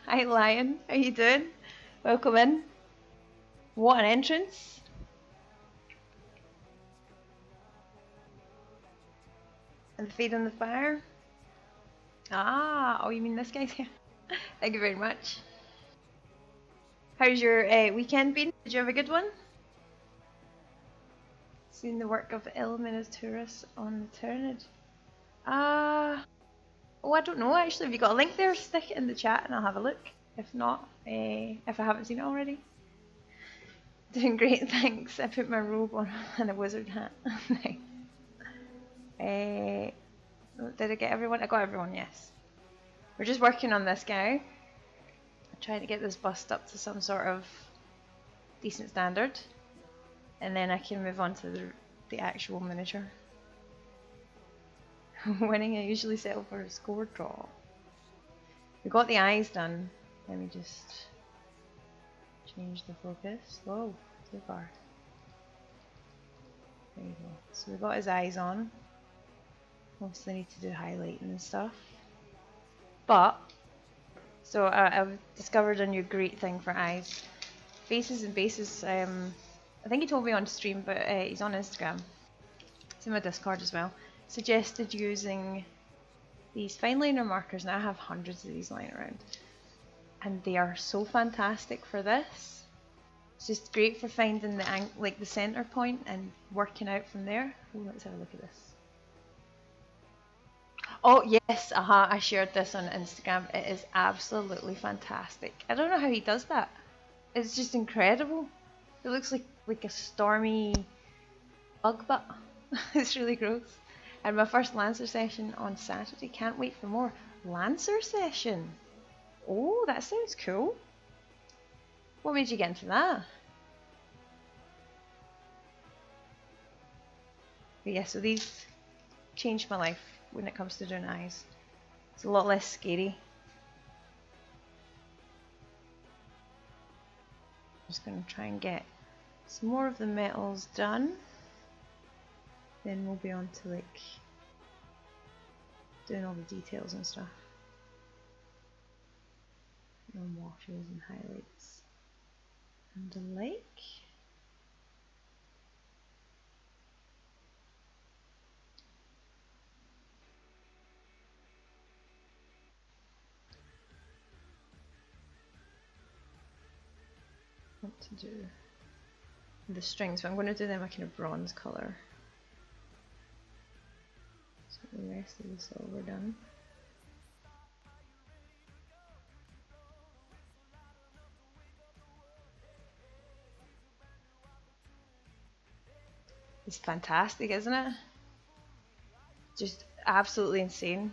Hi Lion, how you doing? Welcome in. What an entrance. And the feet on the fire. Ah, oh you mean this guy's here? Thank you very much. How's your weekend been? Did you have a good one? Seen the work of Illuminatus on the Tyrannid. Oh, I don't know actually. Have you got a link there? Stick it in the chat and I'll have a look. If not, if I haven't seen it already. Doing great, thanks. I put my robe on and a wizard hat. Nice. Did I get everyone? I got everyone, yes. We're just working on this guy. Trying to get this bust up to some sort of decent standard. And then I can move on to the actual miniature. Winning, I usually settle for a score draw. We got the eyes done. Let me just change the focus. Whoa, too far. There you go. So we got his eyes on. Obviously need to do highlighting and stuff. But, so I've discovered a new great thing for eyes. Faces and bases, I think he told me on stream, but he's on Instagram. It's in my Discord as well. Suggested using these fine liner markers, and I have hundreds of these lying around. And they are so fantastic for this. It's just great for finding the center point and working out from there. Ooh, let's have a look at this. Oh yes, I shared this on Instagram. It is absolutely fantastic. I don't know how he does that. It's just incredible. It looks like a stormy bug butt. It's really gross. And my first Lancer session on Saturday. Can't wait for more. Lancer session? Oh, that sounds cool. What made you get into that? But yeah, so these changed my life when it comes to doing eyes. It's a lot less scary. I'm just going to try and get some more of the metals done. Then we'll be on to like doing all the details and stuff. And washes and highlights and the like. What to do? The strings, but I'm going to do them a kind of bronze colour. the rest of the silver done. It's fantastic, isn't it? Just absolutely insane.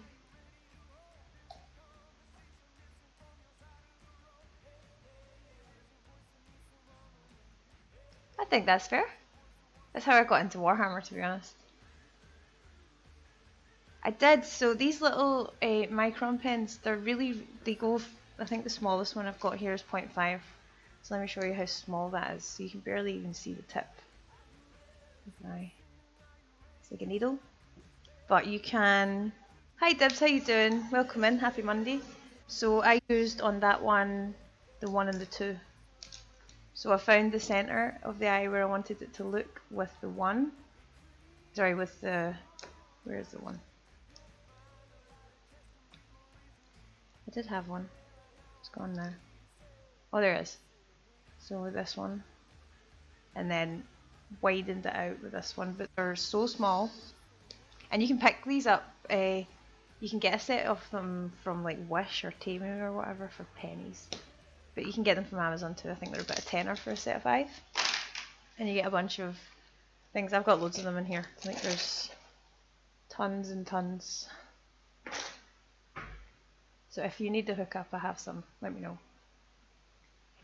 I think that's fair. That's how I got into Warhammer, to be honest. I did. So these little micron pens, they go, I think the smallest one I've got here is 0.5. So let me show you how small that is. So you can barely even see the tip. It's like a needle. But you can... Hi Dibs, how you doing? Welcome in, happy Monday. So I used on that one, the 1 and the 2. So I found the centre of the eye where I wanted it to look with the 1. Sorry, with the... Where is the 1? I did have one. It's gone now. Oh, there it is. So with this one. And then widened it out with this one. But they're so small. And you can pick these up. You can get a set of them from like Wish or Temu or whatever for pennies. But you can get them from Amazon too. I think they're about a tenner for a set of 5. And you get a bunch of things. I've got loads of them in here. I think there's tons and tons. So if you need to hook up, I have some. Let me know.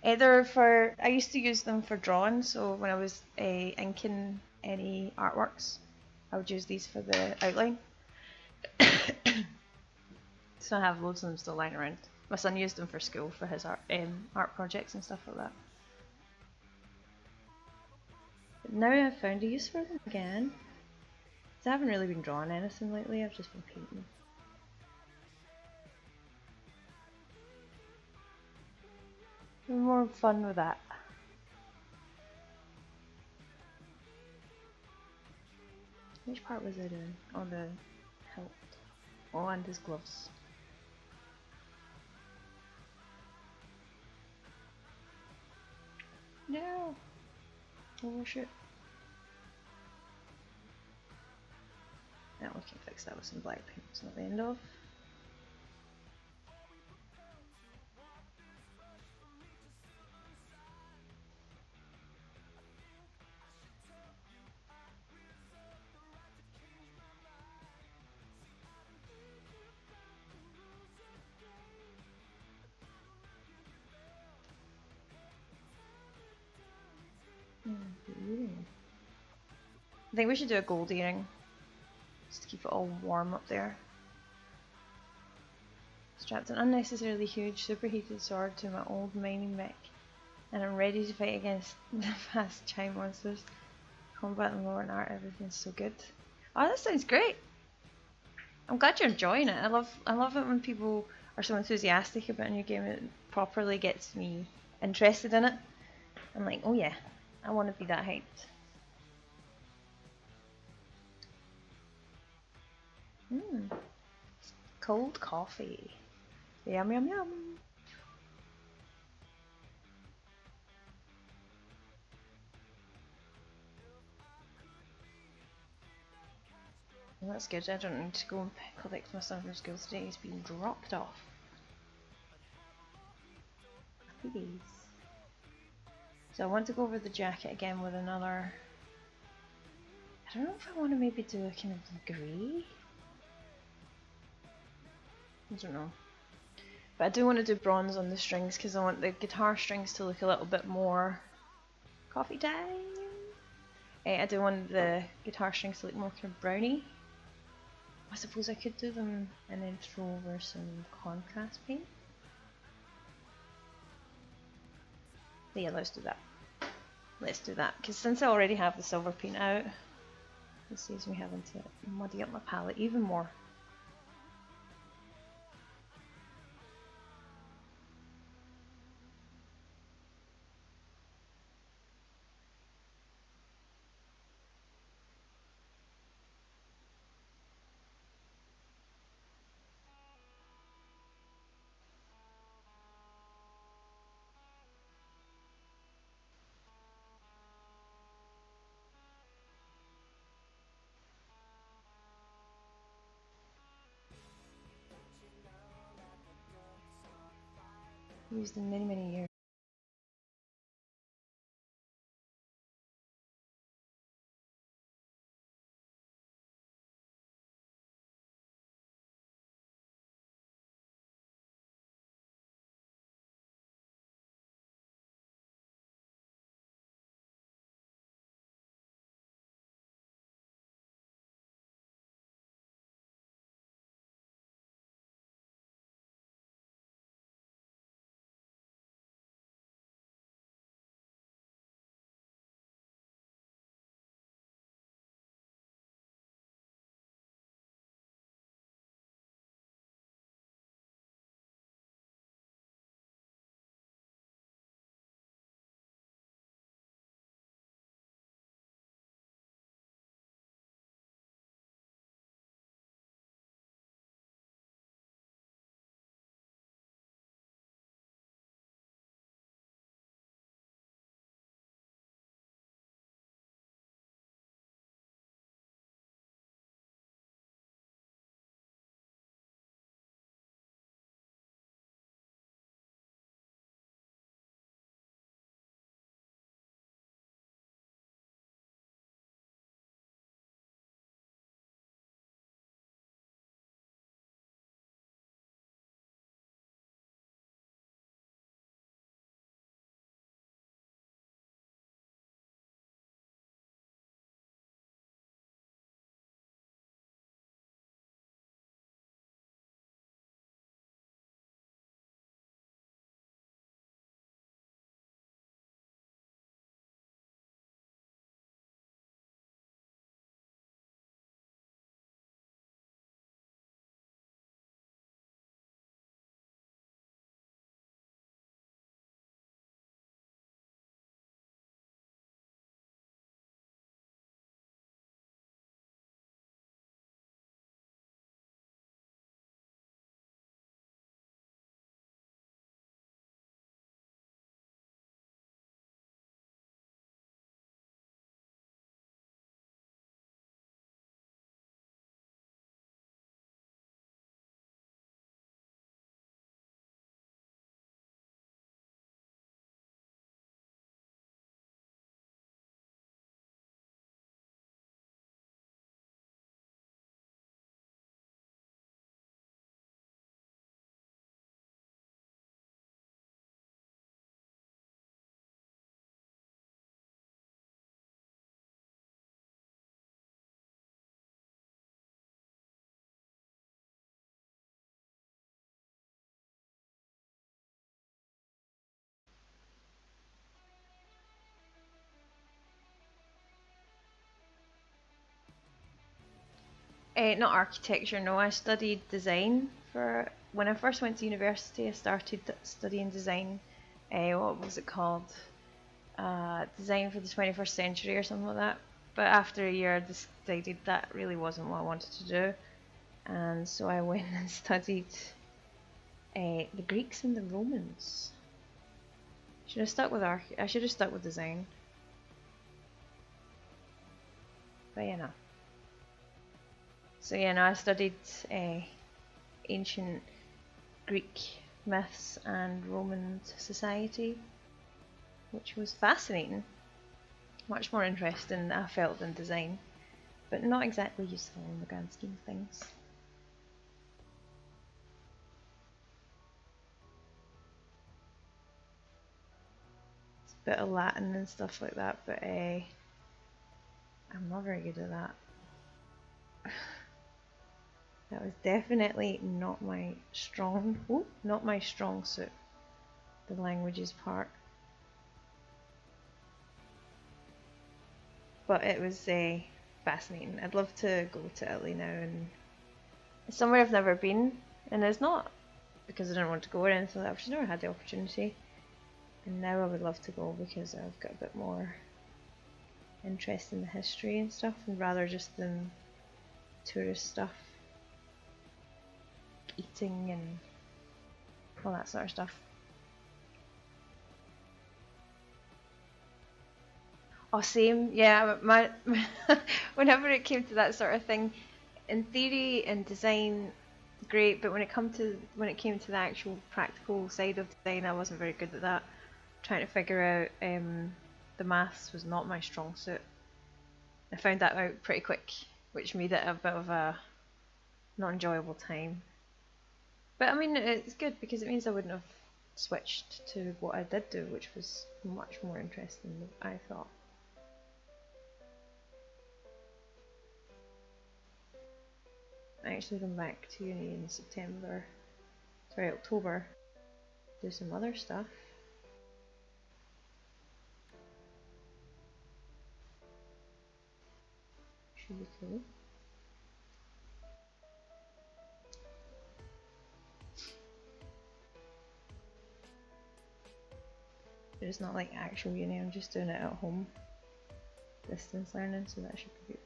I used to use them for drawing. So when I was inking any artworks, I would use these for the outline. So I have loads of them still lying around. My son used them for school for his art projects and stuff like that. But now I've found a use for them again. I haven't really been drawing anything lately, I've just been painting. More fun with that. Which part was I doing? Oh, the hilt. Oh, and his gloves. No! Oh shit. Now we can fix that with some black paint. It's not the end of. I think we should do a gold earring. Just to keep it all warm up there. Strapped an unnecessarily huge superheated sword to my old mining mech, and I'm ready to fight against the fast chime monsters. Combat and lore and art, everything's so good. Oh, that sounds great! I'm glad you're enjoying it. I love it when people are so enthusiastic about a new game. It properly gets me interested in it. I'm like, oh yeah, I want to be that hyped. Cold coffee. Yum yum yum. Well, that's good. I don't need to go and collect my son from school today. He's being dropped off. Happy days. So I want to go over the jacket again with another... I don't know if I want to maybe do a kind of grey. I don't know. But I do want to do bronze on the strings because I want the guitar strings to look a little bit more coffee time. I do want the guitar strings to look more kind of browny. I suppose I could do them and then throw over some contrast paint. But yeah, let's do that. Let's do that because since I already have the silver paint out, it saves me having to muddy up my palette even more. Used in many, many years. Not architecture, no. I studied design for when I first went to university. I started studying design. What was it called? Design for the 21st century or something like that. But after a year, I decided that really wasn't what I wanted to do, and so I went and studied the Greeks and the Romans. Should have stuck with I should have stuck with design. But yeah, no. So yeah, no, I studied ancient Greek myths and Roman society, which was fascinating. Much more interesting, I felt, than design, but not exactly useful in the grand scheme of things. It's a bit of Latin and stuff like that, but I'm not very good at that. That was definitely not my not my strong suit, the languages part. But it was fascinating. I'd love to go to Italy now, and it's somewhere I've never been, and it's not because I didn't want to go or anything like that. I've just never had the opportunity, and now I would love to go because I've got a bit more interest in the history and stuff, and rather just than tourist stuff, eating and all that sort of stuff. Oh, same. Yeah, whenever it came to that sort of thing, in theory and design, great, but when it came to the actual practical side of design, I wasn't very good at that. Trying to figure out the maths was not my strong suit. I found that out pretty quick, which made it a bit of a not enjoyable time. But I mean, it's good because it means I wouldn't have switched to what I did do, which was much more interesting than I thought. I actually come back to uni in October, do some other stuff. Should be cool. But it's not like actual uni, I'm just doing it at home. Distance learning, so that should be good.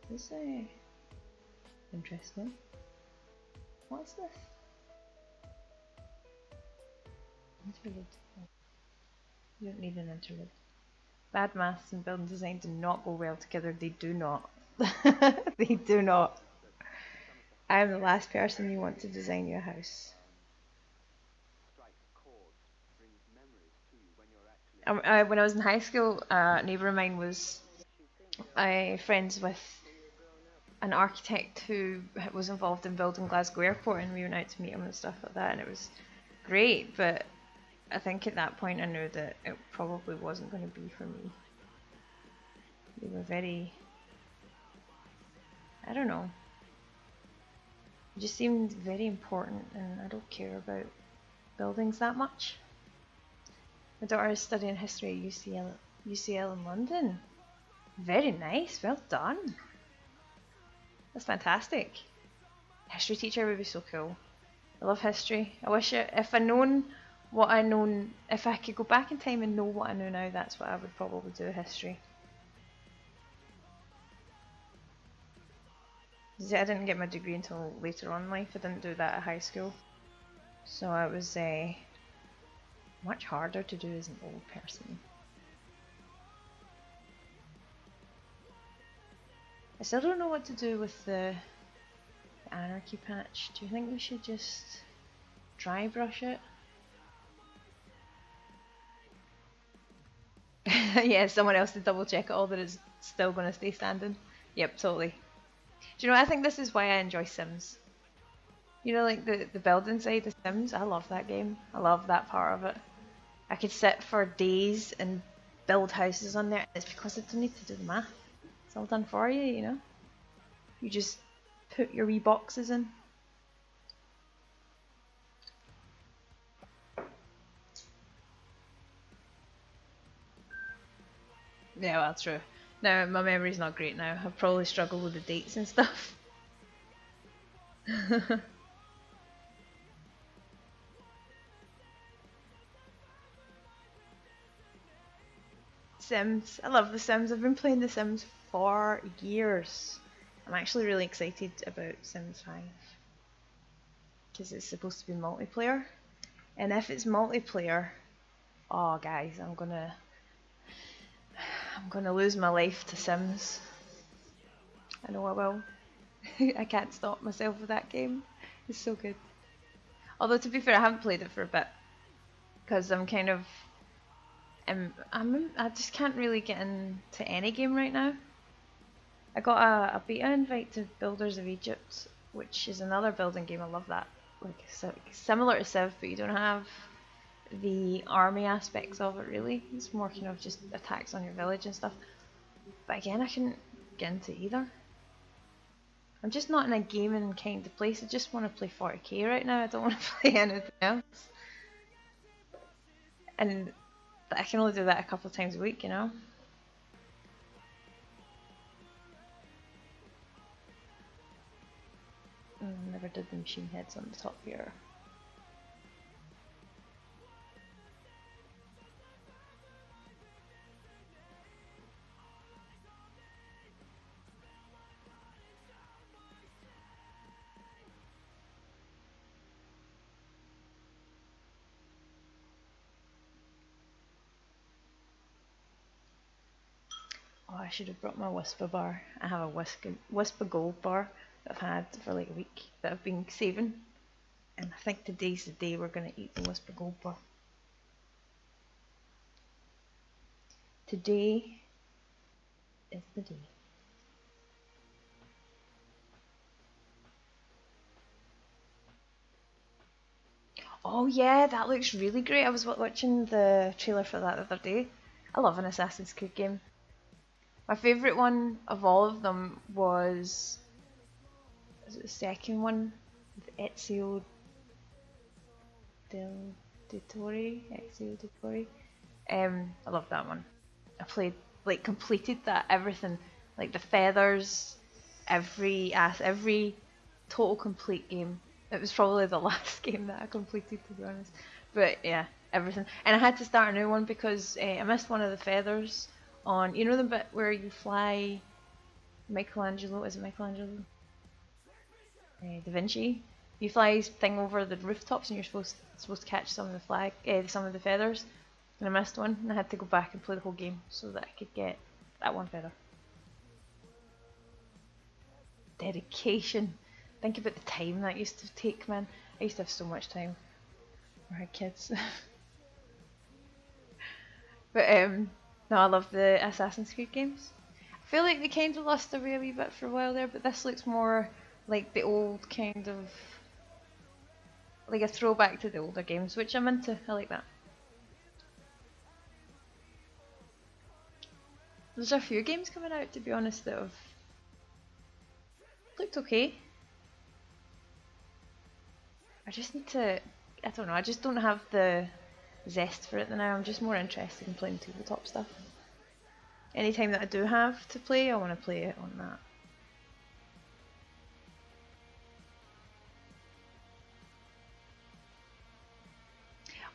This is interesting. What's this? Interlude. You don't need an interlude. Bad maths and building design do not go well together. They do not. They do not. I am the last person you want to design your house. When I was in high school, a neighbour of mine was friends with an architect who was involved in building Glasgow Airport, and we went out to meet him and stuff like that, and it was great, but I think at that point I knew that it probably wasn't going to be for me. They were very, I don't know, it just seemed very important, and I don't care about buildings that much. My daughter is studying history at UCL in London. Very nice, well done. That's fantastic. History teacher would be so cool. I love history. I wish if I known what I know, if I could go back in time and know what I know now, that's what I would probably do, history. See, I didn't get my degree until later on in life. I didn't do that at high school. So it was much harder to do as an old person. I still don't know what to do with the anarchy patch. Do you think we should just dry brush it? Yeah, someone else to double check it all that it's still going to stay standing. Yep, totally. Do you know, I think this is why I enjoy Sims. You know, like the building side of Sims, I love that game. I love that part of it. I could sit for days and build houses on there. It's because I don't need to do the math. It's all done for you, you know? You just put your wee boxes in. Yeah, well, true. Now, my memory's not great now. I probably struggle with the dates and stuff. Sims. I love The Sims. I've been playing The Sims for years. I'm actually really excited about Sims 5. Because it's supposed to be multiplayer. And if it's multiplayer, oh guys, I'm gonna lose my life to Sims. I know I will. I can't stop myself with that game. It's so good. Although to be fair, I haven't played it for a bit because I'm kind of I just can't really get into any game right now. I got a beta invite to Builders of Egypt, which is another building game. I love that. Like similar to Civ, but you don't have the army aspects of it really. It's more kind of just attacks on your village and stuff. But again, I couldn't get into either. I'm just not in a gaming kind of place. I just want to play 40k right now. I don't want to play anything else. And I can only do that a couple of times a week, you know? Never did the machine heads on the top here. Oh, I should have brought my Whisper bar. I have a Whisper Gold bar that I've had for like a week that I've been saving. And I think today's the day we're going to eat the Whisper Gold bar. Today is the day. Oh yeah, that looks really great. I was watching the trailer for that the other day. I love an Assassin's Creed game. My favourite one of all of them was it the second one? Ezio del Ezio Dittori. I love that one. I played, like, completed that, everything, like the feathers, every total complete game. It was probably the last game that I completed, to be honest. But yeah, everything. And I had to start a new one because I missed one of the feathers on, you know the bit where you fly Michelangelo, is it Michelangelo? Da Vinci. You fly his thing over the rooftops and you're supposed to catch some of some of the feathers. And I missed one and I had to go back and play the whole game so that I could get that one feather. Dedication. Think about the time that used to take, man. I used to have so much time when I had kids. But no, I love the Assassin's Creed games. I feel like they kind of lost their way a wee bit for a while there, but this looks more like the old kind of, like a throwback to the older games, which I'm into. I like that. There's a few games coming out, to be honest, that have looked okay. I just need to, I don't know, I just don't have the zest for it now. I'm just more interested in playing tabletop stuff. Anytime that I do have to play, I want to play it on that.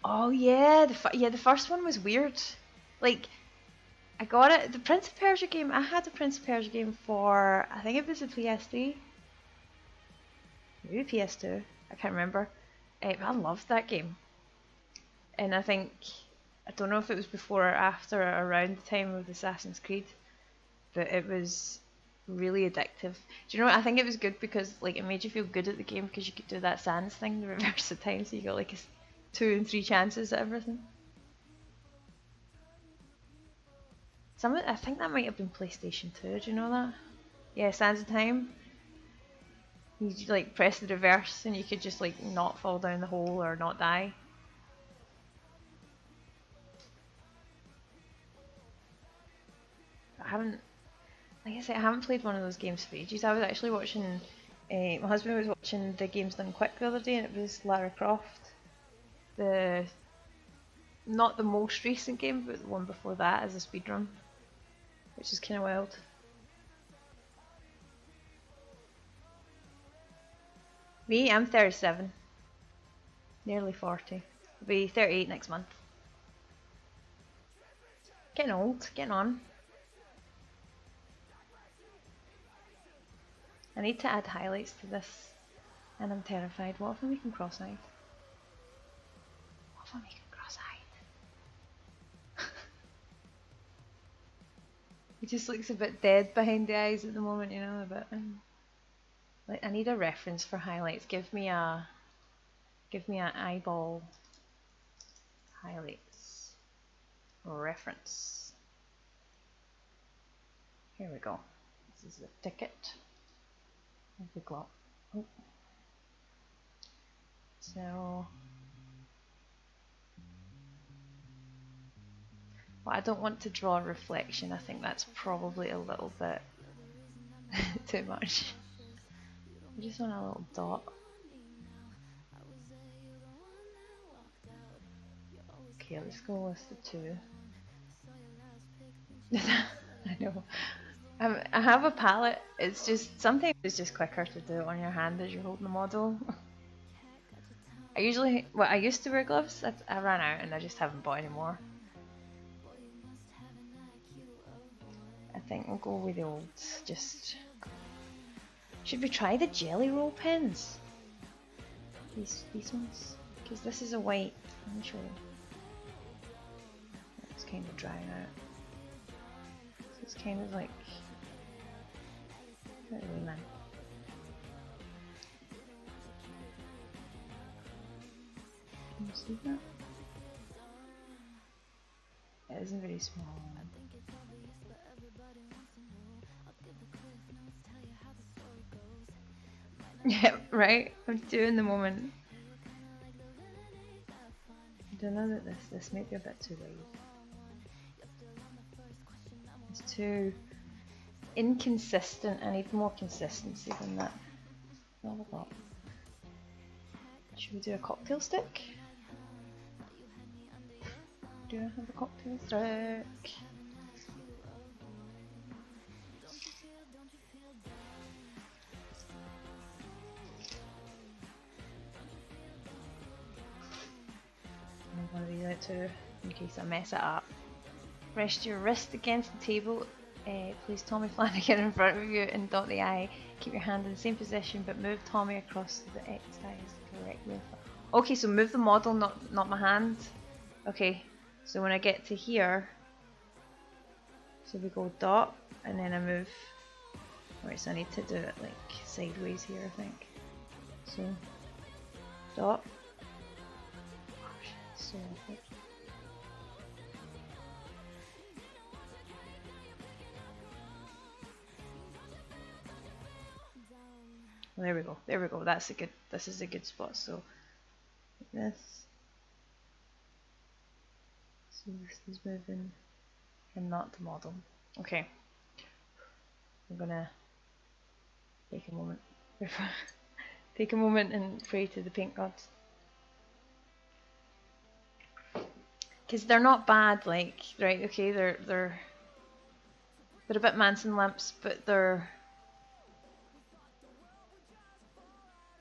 Oh yeah, the first one was weird. Like, I got it. The Prince of Persia game. I had the Prince of Persia game for, I think it was a PS3, maybe PS2. I can't remember. I loved that game, and I don't know if it was before or after or around the time of Assassin's Creed, but it was really addictive. Do you know what? I think it was good because, like, it made you feel good at the game because you could do that Sans thing, the reverse of time, so you got like 2 and 3 chances at everything. I think that might have been PlayStation 2. Do you know that? Yeah, Sands of Time. You like press the reverse and you could just like not fall down the hole or not die. I haven't, like I said, I haven't played one of those games for ages. I was actually watching, my husband was watching the Games Done Quick the other day, and it was Lara Croft. Not the most recent game, but the one before that as a speedrun, which is kind of wild. Me, I'm 37. Nearly 40. I'll be 38 next month. Getting old, getting on. I need to add highlights to this, and I'm terrified. What if I make him cross-eyed? What if I make him cross-eyed? He just looks a bit dead behind the eyes at the moment, you know, a bit. Like, I need a reference for highlights. Give me an eyeball highlights reference. Here we go. This is the ticket of the globe. Oh. So, well, I don't want to draw a reflection. I think that's probably a little bit too much. I just want a little dot. Okay, let's go with the 2. I know. I have a palette. It's just, sometimes it's just quicker to do it on your hand as you're holding the model. I used to wear gloves. I ran out and I just haven't bought any more. I think we'll go with the old, should we try the jelly roll pens? These ones? Because this is a white, let me show you. It's kind of drying out. So It's kind of like, not really, man. Can you see that? It isn't very small. Yeah, right? I'm doing the moment. I don't know that this might be a bit too wide. It's too inconsistent. I need more consistency than that. Not a lot. Should we do a cocktail stick? Do I have a cocktail stick? I'm going to read out too, in case I mess it up. Rest your wrist against the table. Place Tommy Flanagan in front of you and dot the I. Keep your hand in the same position, but move Tommy across to the X dice correctly. Okay, so move the model, not my hand. Okay, so when I get to here, so we go dot, and then I move. Right, so I need to do it like sideways here, I think. So dot. Oh shit, so awkward. Well, there we go. There we go. That's a good. This is a good spot. So this. So this is moving, and not the model. Okay. I'm gonna take a moment. Take a moment and pray to the paint gods. Because they're not bad. Like, right? Okay, they're a bit Manson lamps, but they're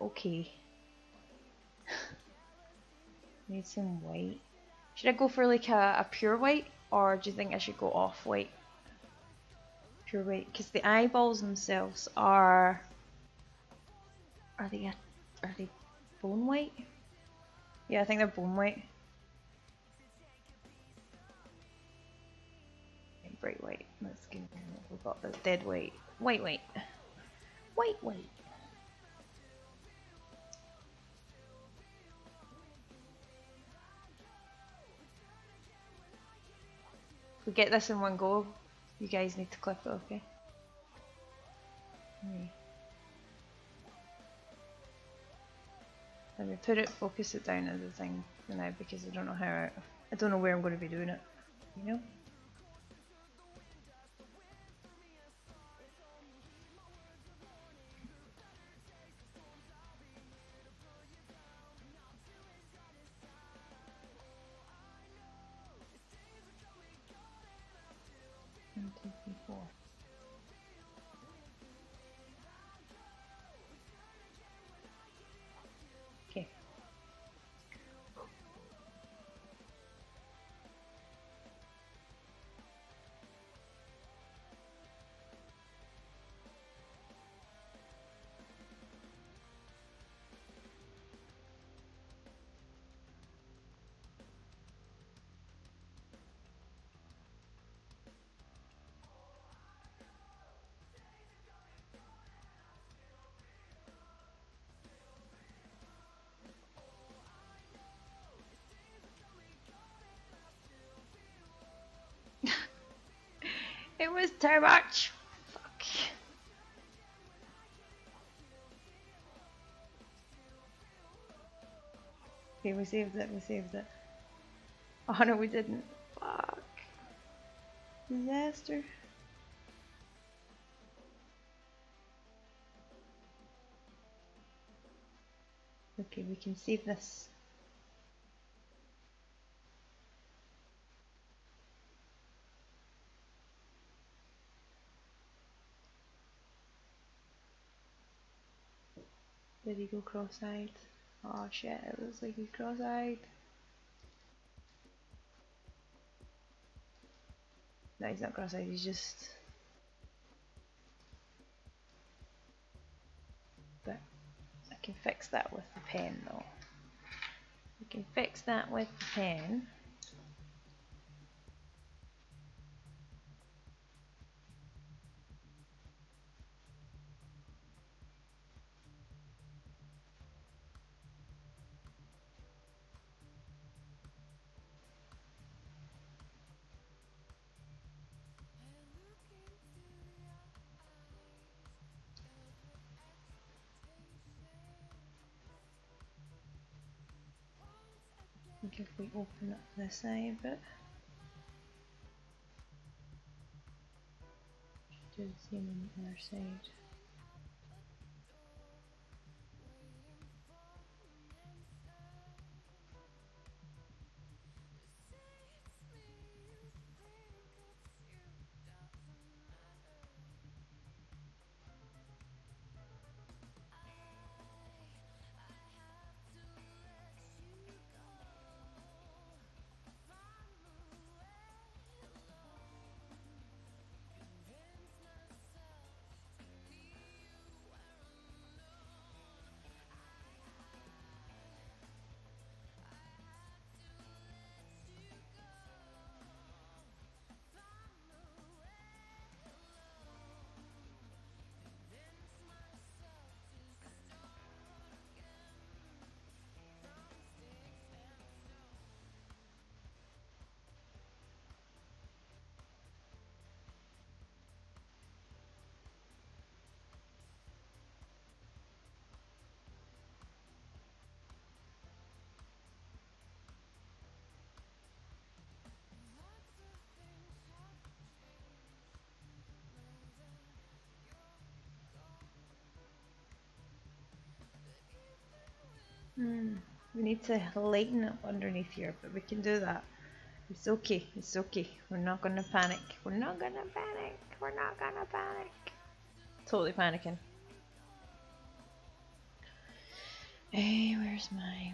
okay. Need some white. Should I go for like a pure white, or do you think I should go off white? Pure white, because the eyeballs themselves are they bone white? Yeah, I think they're bone white. Bright white. Let's give them what we've got. The dead white. White white. White white. If we get this in one go, you guys need to clip it, okay? Let me put it, focus it down as a thing for now, because I don't know how I don't know where I'm going to be doing it. You know? One, two, three, four. Okay. It was too much. Fuck. Okay, we saved it, we saved it. Oh no, we didn't. Fuck. Disaster. Okay, we can save this. Did he go cross-eyed? Oh shit, it looks like he's cross-eyed. No, he's not cross-eyed, he's just... But I can fix that with the pen though. We can fix that with the pen. think if we open up this side a bit, do the same on the other side. We need to lighten up underneath here, but we can do that. It's okay, it's okay. We're not gonna panic. We're not gonna panic. We're not gonna panic. Totally panicking. Hey, where's my?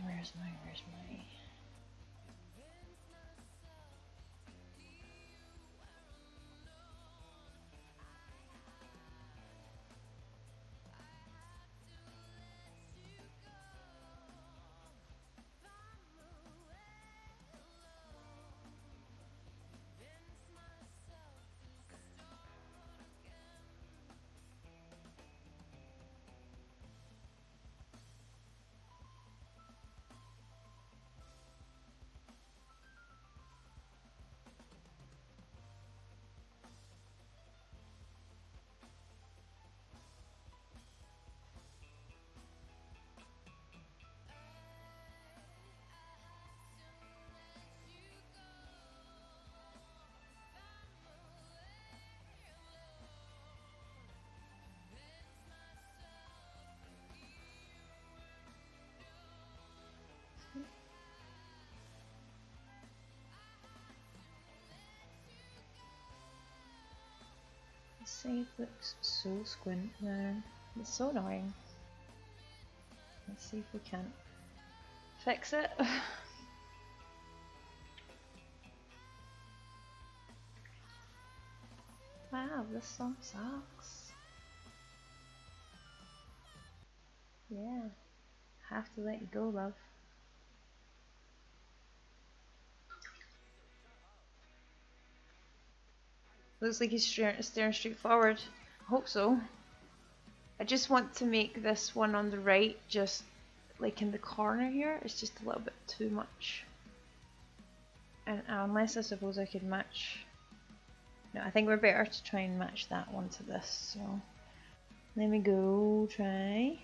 This side looks so squint now. It's so annoying. Let's see if we can't fix it. Wow, this song sucks. Yeah, have to let you go, love. Looks like he's staring straight forward. I hope so. I just want to make this one on the right, just like in the corner here, it's just a little bit too much. And unless I suppose I could match. No, I think we're better to try and match that one to this. So let me go try.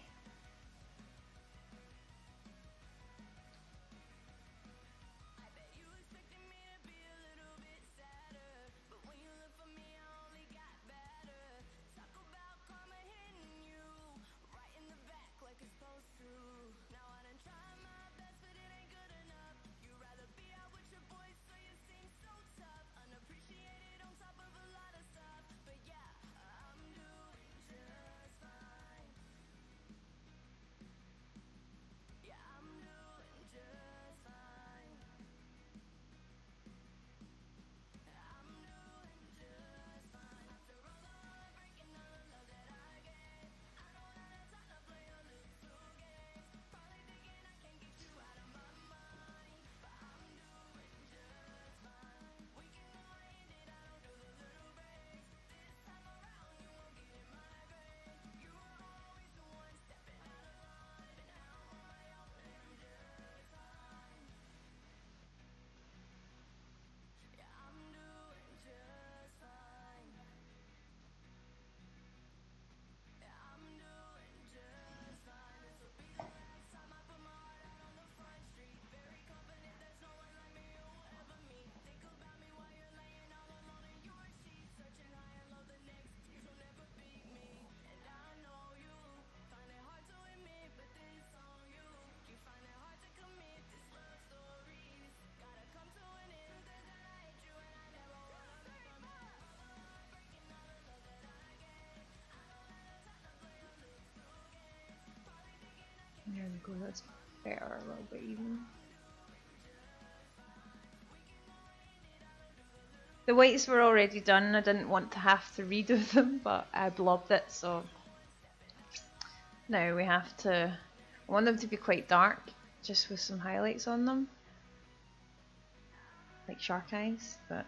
There we go, that's better, a little bit even. The whites were already done, I didn't want to have to redo them, but I blobbed it, so now we have to, I want them to be quite dark, just with some highlights on them, like shark eyes, but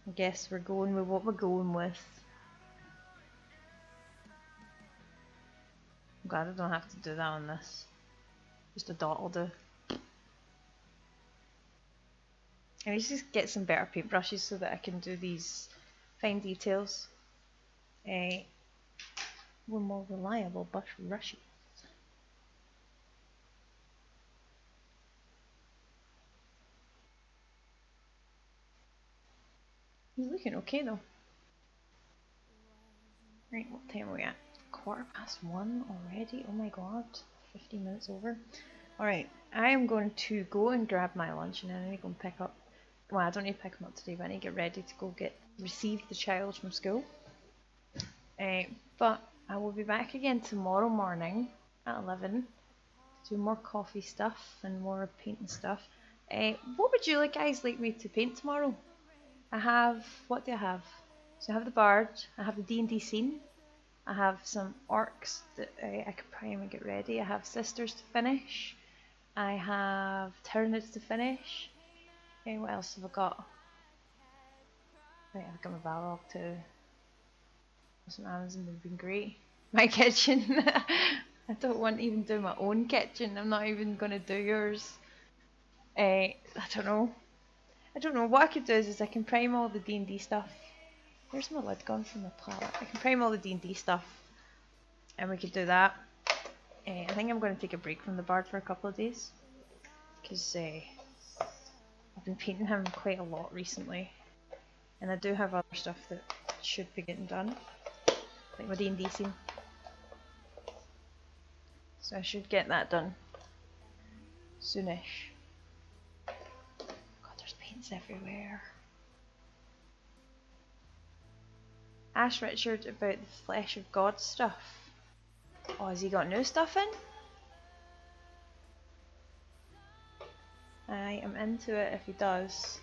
I guess we're going with what we're going with. I'm glad I don't have to do that on this, just a dot will do. I need to just get some better paintbrushes so that I can do these fine details. We're more reliable brushes. He's looking okay though. Right, what time are we at? 1:15 already? Oh my god, 15 minutes over. Alright, I am going to go and grab my lunch and then I need to go and pick up. Well, I don't need to pick him up today, but I need to get ready to go receive the child from school. But I will be back again tomorrow morning at 11 to do more coffee stuff and more painting stuff. What would you guys like me to paint tomorrow? I have, what do I have? So I have the bard, I have the D&D scene, I have some orcs that I could prime and get ready, I have sisters to finish, I have tyranids to finish. What else have I got? Right, I've got my Balrog too. Some Amazon would have been great. My kitchen. I don't want to even do my own kitchen. I'm not even going to do yours. I don't know. I don't know. What I could do is I can prime all the D&D stuff. Where's my lid gone from my palette? I can prime all the D&D stuff. And we could do that. I think I'm going to take a break from the bard for a couple of days. Because I've been painting him quite a lot recently. And I do have other stuff that should be getting done. Like my D&D scene. So I should get that done soonish. God, there's paints everywhere. Ask Richard about the Flesh of God stuff. Oh, has he got new stuff in? I am into it if he does.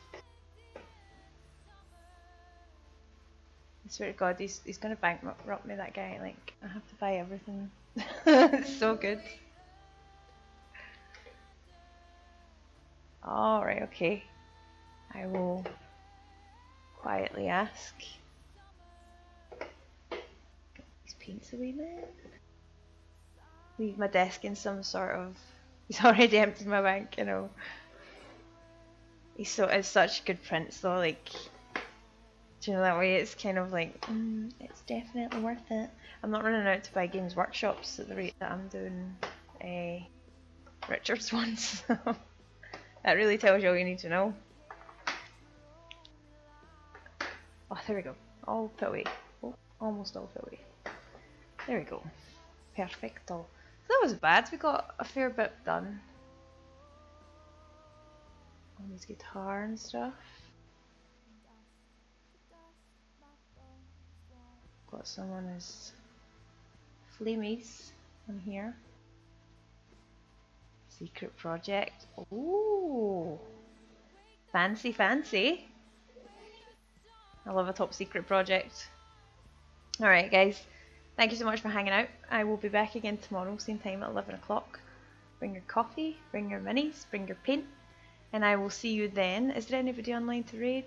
I swear to God, he's gonna bankrupt me, that guy. Like, I have to buy everything. It's so good. Alright, okay. I will quietly ask. Get these paints away, man. Leave my desk in some sort of... He's already emptied my bank, you know. It's such good prints though, like... Do you know, that way it's kind of like, it's definitely worth it. I'm not running out to buy Games Workshops at the rate that I'm doing Richard's ones. That really tells you all you need to know. Oh, there we go. All put away. Oh, almost all put away. There we go. Perfecto. So that was bad. We got a fair bit done. On his guitar and stuff. Got some on his flamies on here. Secret project. Ooh, fancy, fancy. I love a top secret project. Alright guys, thank you so much for hanging out. I will be back again tomorrow, same time at 11 o'clock. Bring your coffee, bring your minis, bring your paint, and I will see you then. Is there anybody online to raid?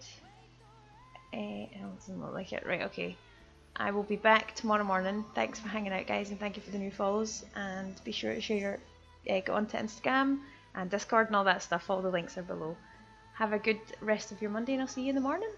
It doesn't look like it. Right, okay. I will be back tomorrow morning. Thanks for hanging out guys, and thank you for the new follows, and be sure to share your go onto Instagram and Discord and all that stuff. All the links are below. Have a good rest of your Monday and I'll see you in the morning.